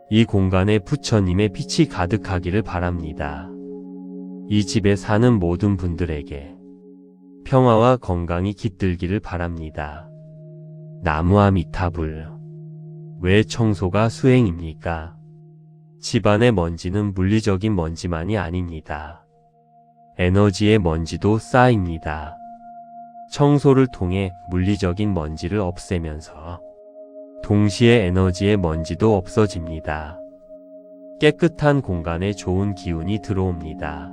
이 공간에 부처님의 빛이 가득하기를 바랍니다. 이 집에 사는 모든 분들에게 평화와 건강이 깃들기를 바랍니다. 나무아미타불. 왜 청소가 수행입니까? 집안의 먼지는 물리적인 먼지만이 아닙니다. 에너지의 먼지도 쌓입니다. 청소를 통해 물리적인 먼지를 없애면서 동시에 에너지의 먼지도 없어집니다. 깨끗한 공간에 좋은 기운이 들어옵니다.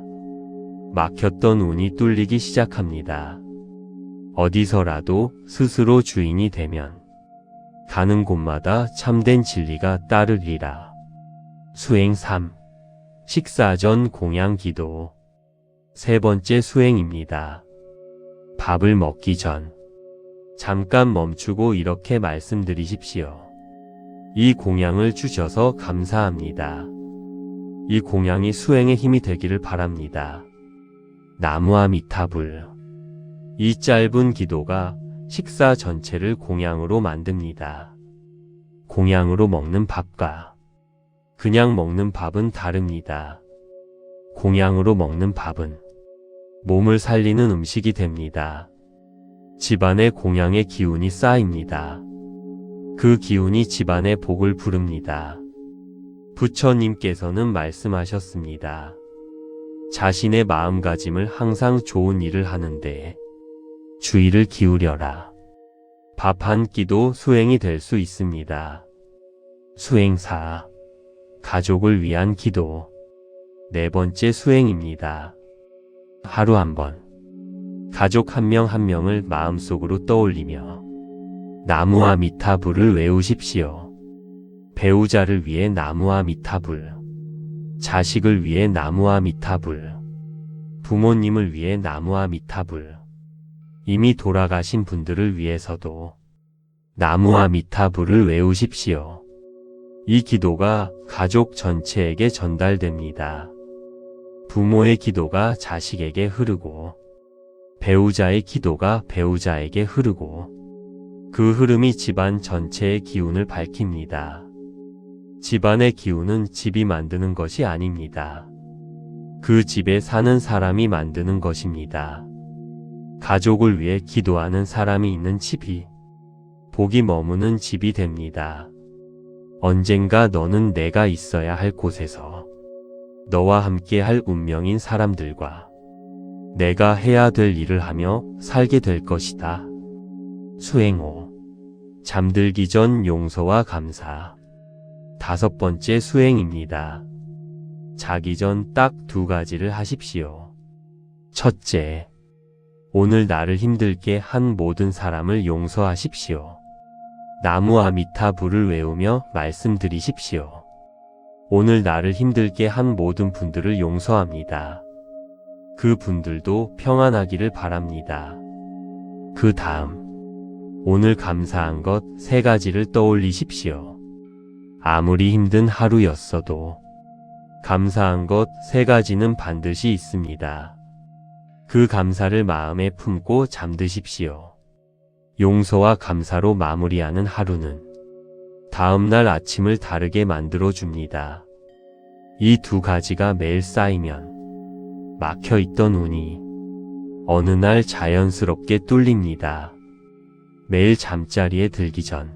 막혔던 운이 뚫리기 시작합니다. 어디서라도 스스로 주인이 되면 가는 곳마다 참된 진리가 따르리라. 수행 3. 식사 전 공양 기도. 3번째 수행입니다. 밥을 먹기 전 잠깐 멈추고 이렇게 말씀드리십시오. 이 공양을 주셔서 감사합니다. 이 공양이 수행의 힘이 되기를 바랍니다. 나무아미타불. 이 짧은 기도가 식사 전체를 공양으로 만듭니다. 공양으로 먹는 밥과 그냥 먹는 밥은 다릅니다. 공양으로 먹는 밥은 몸을 살리는 음식이 됩니다. 집안의 공양의 기운이 쌓입니다. 그 기운이 집안의 복을 부릅니다. 부처님께서는 말씀하셨습니다. 자신의 마음가짐을 항상 좋은 일을 하는데 주의를 기울여라. 밥 한 끼도 수행이 될 수 있습니다. 수행사, 가족을 위한 기도. 네 번째 수행입니다. 하루 한 번, 가족 한 명 한 명을 마음속으로 떠올리며 나무와 미타불을 외우십시오. 배우자를 위해 나무와 미타불, 자식을 위해 나무와 미타불, 부모님을 위해 나무와 미타불, 이미 돌아가신 분들을 위해서도 나무와 미타불을 외우십시오. 이 기도가 가족 전체에게 전달됩니다. 부모의 기도가 자식에게 흐르고 배우자의 기도가 배우자에게 흐르고 그 흐름이 집안 전체의 기운을 밝힙니다. 집안의 기운은 집이 만드는 것이 아닙니다. 그 집에 사는 사람이 만드는 것입니다. 가족을 위해 기도하는 사람이 있는 집이 복이 머무는 집이 됩니다. 언젠가 너는 내가 있어야 할 곳에서 너와 함께 할 운명인 사람들과 내가 해야 될 일을 하며 살게 될 것이다. 수행 5. 잠들기 전 용서와 감사. 다섯 번째 수행입니다. 자기 전 딱 두 가지를 하십시오. 첫째, 오늘 나를 힘들게 한 모든 사람을 용서하십시오. 나무와 미타불을 외우며 말씀드리십시오. 오늘 나를 힘들게 한 모든 분들을 용서합니다. 그 분들도 평안하기를 바랍니다. 그 다음, 오늘 감사한 것 세 가지를 떠올리십시오. 아무리 힘든 하루였어도 감사한 것 세 가지는 반드시 있습니다. 그 감사를 마음에 품고 잠드십시오. 용서와 감사로 마무리하는 하루는 다음날 아침을 다르게 만들어줍니다. 이 두 가지가 매일 쌓이면 막혀있던 운이 어느 날 자연스럽게 뚫립니다. 매일 잠자리에 들기 전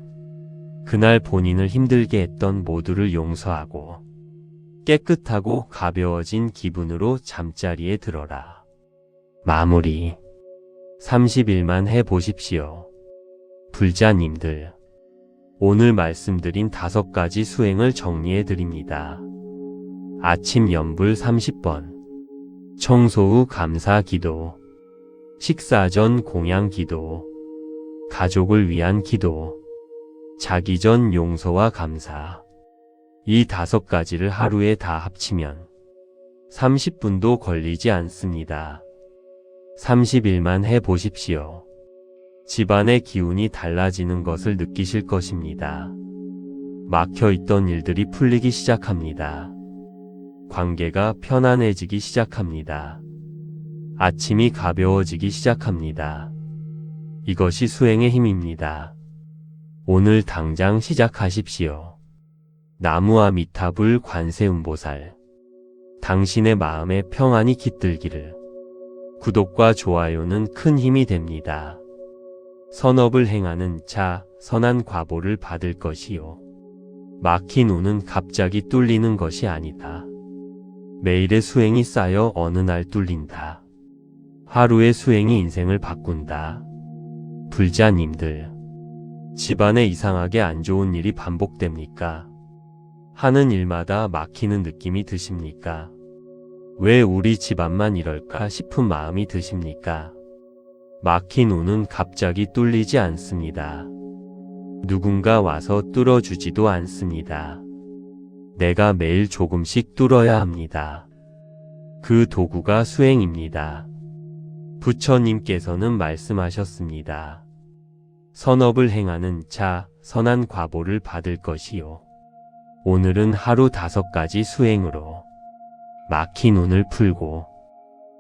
그날 본인을 힘들게 했던 모두를 용서하고 깨끗하고 가벼워진 기분으로 잠자리에 들어라. 마무리 30일만 해보십시오. 불자님들, 오늘 말씀드린 5가지 수행을 정리해 드립니다. 아침 염불 30번, 청소 후 감사 기도, 식사 전 공양 기도, 가족을 위한 기도, 자기 전 용서와 감사. 이 5가지를 하루에 다 합치면 30분도 걸리지 않습니다. 30일만 해보십시오. 집안의 기운이 달라지는 것을 느끼실 것입니다. 막혀있던 일들이 풀리기 시작합니다. 관계가 편안해지기 시작합니다. 아침이 가벼워지기 시작합니다. 이것이 수행의 힘입니다. 오늘 당장 시작하십시오. 나무와 미타불 관세음보살, 당신의 마음에 평안이 깃들기를. 구독과 좋아요는 큰 힘이 됩니다. 선업을 행하는 자, 선한 과보를 받을 것이요. 막힌 운은 갑자기 뚫리는 것이 아니다. 매일의 수행이 쌓여 어느 날 뚫린다. 하루의 수행이 인생을 바꾼다. 불자님들, 집안에 이상하게 안 좋은 일이 반복됩니까? 하는 일마다 막히는 느낌이 드십니까? 왜 우리 집안만 이럴까 싶은 마음이 드십니까? 막힌 운은 갑자기 뚫리지 않습니다. 누군가 와서 뚫어주지도 않습니다. 내가 매일 조금씩 뚫어야 합니다. 그 도구가 수행입니다. 부처님께서는 말씀하셨습니다. 선업을 행하는 자, 선한 과보를 받을 것이요. 오늘은 하루 5가지 수행으로 막힌 운을 풀고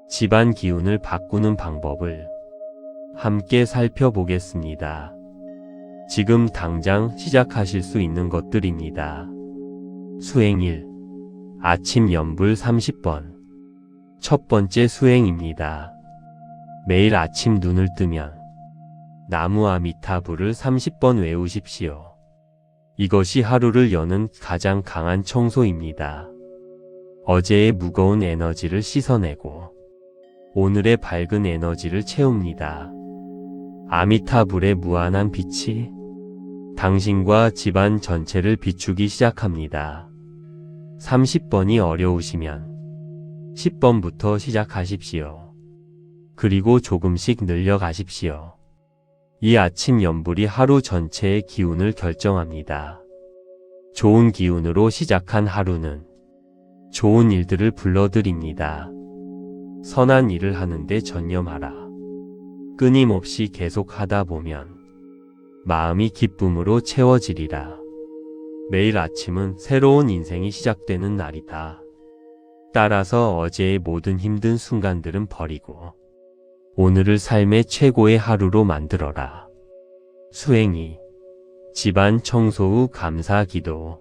집안 기운을 바꾸는 방법을 함께 살펴보겠습니다. 지금 당장 시작하실 수 있는 것들입니다. 수행 1. 아침 염불 30번. 첫 번째 수행입니다. 매일 아침 눈을 뜨면 나무 아미타불을 30번 외우십시오. 이것이 하루를 여는 가장 강한 청소입니다. 어제의 무거운 에너지를 씻어내고 오늘의 밝은 에너지를 채웁니다. 아미타불의 무한한 빛이 당신과 집안 전체를 비추기 시작합니다. 30번이 어려우시면 10번부터 시작하십시오. 그리고 조금씩 늘려가십시오. 이 아침 연불이 하루 전체의 기운을 결정합니다. 좋은 기운으로 시작한 하루는 좋은 일들을 불러들입니다. 선한 일을 하는데 전념하라. 끊임없이 계속 하다 보면 마음이 기쁨으로 채워지리라. 매일 아침은 새로운 인생이 시작되는 날이다. 따라서 어제의 모든 힘든 순간들은 버리고 오늘을 삶의 최고의 하루로 만들어라. 수행이 집안 청소 후 감사 기도.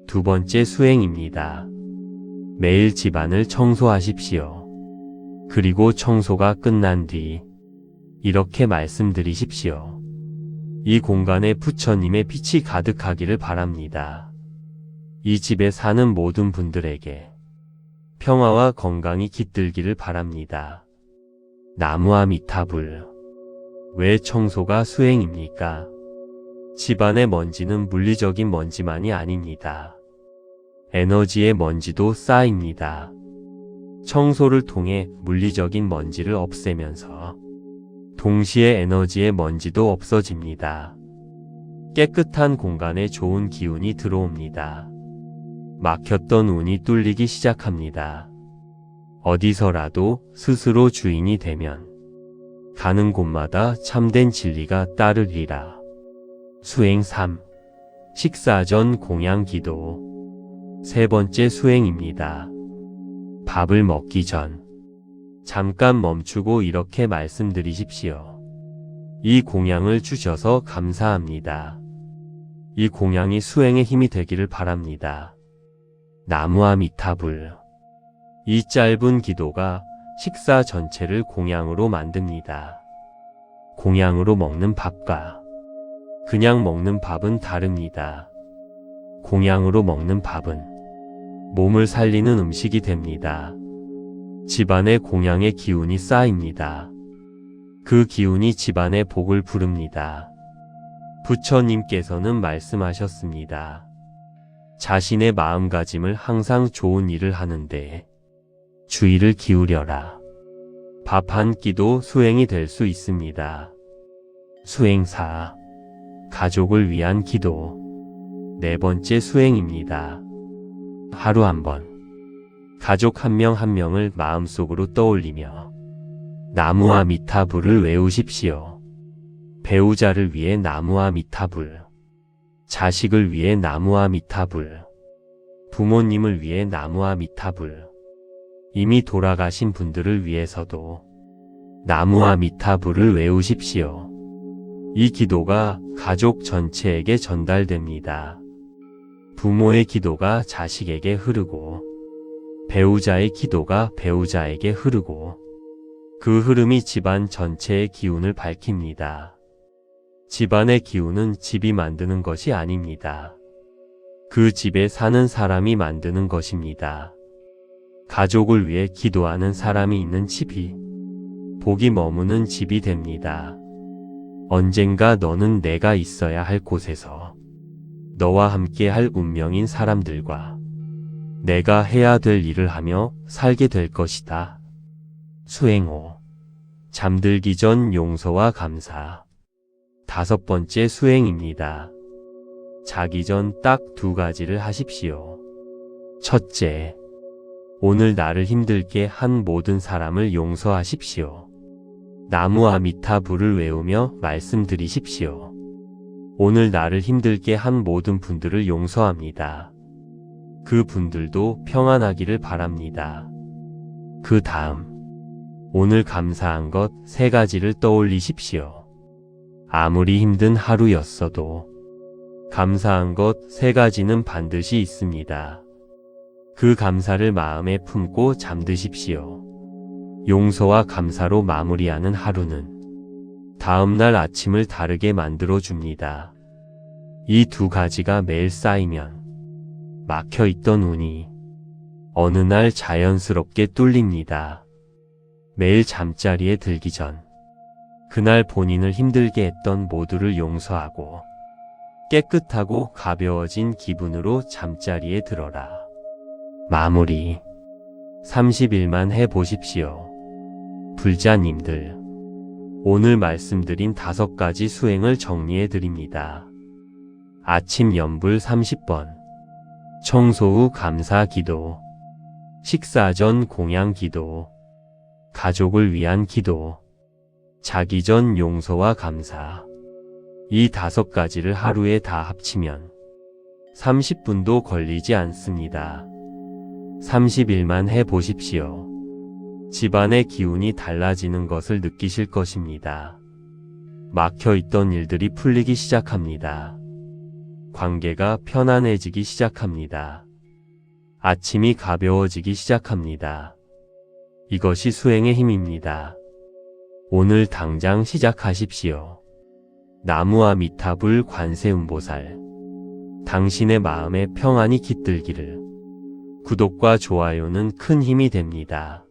두 번째 수행입니다. 매일 집안을 청소하십시오. 그리고 청소가 끝난 뒤 이렇게 말씀드리십시오. 이 공간에 부처님의 빛이 가득하기를 바랍니다. 이 집에 사는 모든 분들에게 평화와 건강이 깃들기를 바랍니다. 나무 아미타불. 왜 청소가 수행입니까? 집안의 먼지는 물리적인 먼지만이 아닙니다. 에너지의 먼지도 쌓입니다. 청소를 통해 물리적인 먼지를 없애면서 동시에 에너지의 먼지도 없어집니다. 깨끗한 공간에 좋은 기운이 들어옵니다. 막혔던 운이 뚫리기 시작합니다. 어디서라도 스스로 주인이 되면 가는 곳마다 참된 진리가 따르리라. 수행 3. 식사 전 공양 기도. 세 번째 수행입니다. 밥을 먹기 전 잠깐 멈추고 이렇게 말씀드리십시오. 이 공양을 주셔서 감사합니다. 이 공양이 수행의 힘이 되기를 바랍니다. 나무 아미타불. 이 짧은 기도가 식사 전체를 공양으로 만듭니다. 공양으로 먹는 밥과 그냥 먹는 밥은 다릅니다. 공양으로 먹는 밥은 몸을 살리는 음식이 됩니다. 집안에 공양의 기운이 쌓입니다. 그 기운이 집안의 복을 부릅니다. 부처님께서는 말씀하셨습니다. 자신의 마음가짐을 항상 좋은 일을 하는데 주의를 기울여라. 밥 한 끼도 수행이 될 수 있습니다. 수행 4. 가족을 위한 기도. 네 번째 수행입니다. 하루 한 번 가족 한 명 한 명을 마음속으로 떠올리며 나무 아미타불을 외우십시오. 배우자를 위해 나무 아미타불, 자식을 위해 나무 아미타불, 부모님을 위해 나무 아미타불, 이미 돌아가신 분들을 위해서도 나무 아미타불을 외우십시오. 이 기도가 가족 전체에게 전달됩니다. 부모의 기도가 자식에게 흐르고 배우자의 기도가 배우자에게 흐르고 그 흐름이 집안 전체의 기운을 밝힙니다. 집안의 기운은 집이 만드는 것이 아닙니다. 그 집에 사는 사람이 만드는 것입니다. 가족을 위해 기도하는 사람이 있는 집이 복이 머무는 집이 됩니다. 언젠가 너는 내가 있어야 할 곳에서 너와 함께 할 운명인 사람들과 내가 해야 될 일을 하며 살게 될 것이다. 수행 5. 잠들기 전 용서와 감사. 다섯 번째 수행입니다. 자기 전 딱 두 가지를 하십시오. 첫째, 오늘 나를 힘들게 한 모든 사람을 용서하십시오. 나무 아미타불을 외우며 말씀드리십시오. 오늘 나를 힘들게 한 모든 분들을 용서합니다. 그 분들도 평안하기를 바랍니다. 그 다음, 오늘 감사한 것 세 가지를 떠올리십시오. 아무리 힘든 하루였어도 감사한 것 세 가지는 반드시 있습니다. 그 감사를 마음에 품고 잠드십시오. 용서와 감사로 마무리하는 하루는 다음날 아침을 다르게 만들어 줍니다. 이 두 가지가 매일 쌓이면 막혀 있던 운이 어느 날 자연스럽게 뚫립니다. 매일 잠자리에 들기 전 그날 본인을 힘들게 했던 모두를 용서하고 깨끗하고 가벼워진 기분으로 잠자리에 들어라. 마무리 30일만 해보십시오. 불자님들, 오늘 말씀드린 5가지 수행을 정리해 드립니다. 아침 염불 30번, 청소 후 감사 기도, 식사 전 공양 기도, 가족을 위한 기도, 자기 전 용서와 감사. 이 5가지를 하루에 다 합치면 30분도 걸리지 않습니다. 30일만 해보십시오. 집안의 기운이 달라지는 것을 느끼실 것입니다. 막혀있던 일들이 풀리기 시작합니다. 관계가 편안해지기 시작합니다. 아침이 가벼워지기 시작합니다. 이것이 수행의 힘입니다. 오늘 당장 시작하십시오. 나무아미타불 관세음보살, 당신의 마음에 평안이 깃들기를. 구독과 좋아요는 큰 힘이 됩니다.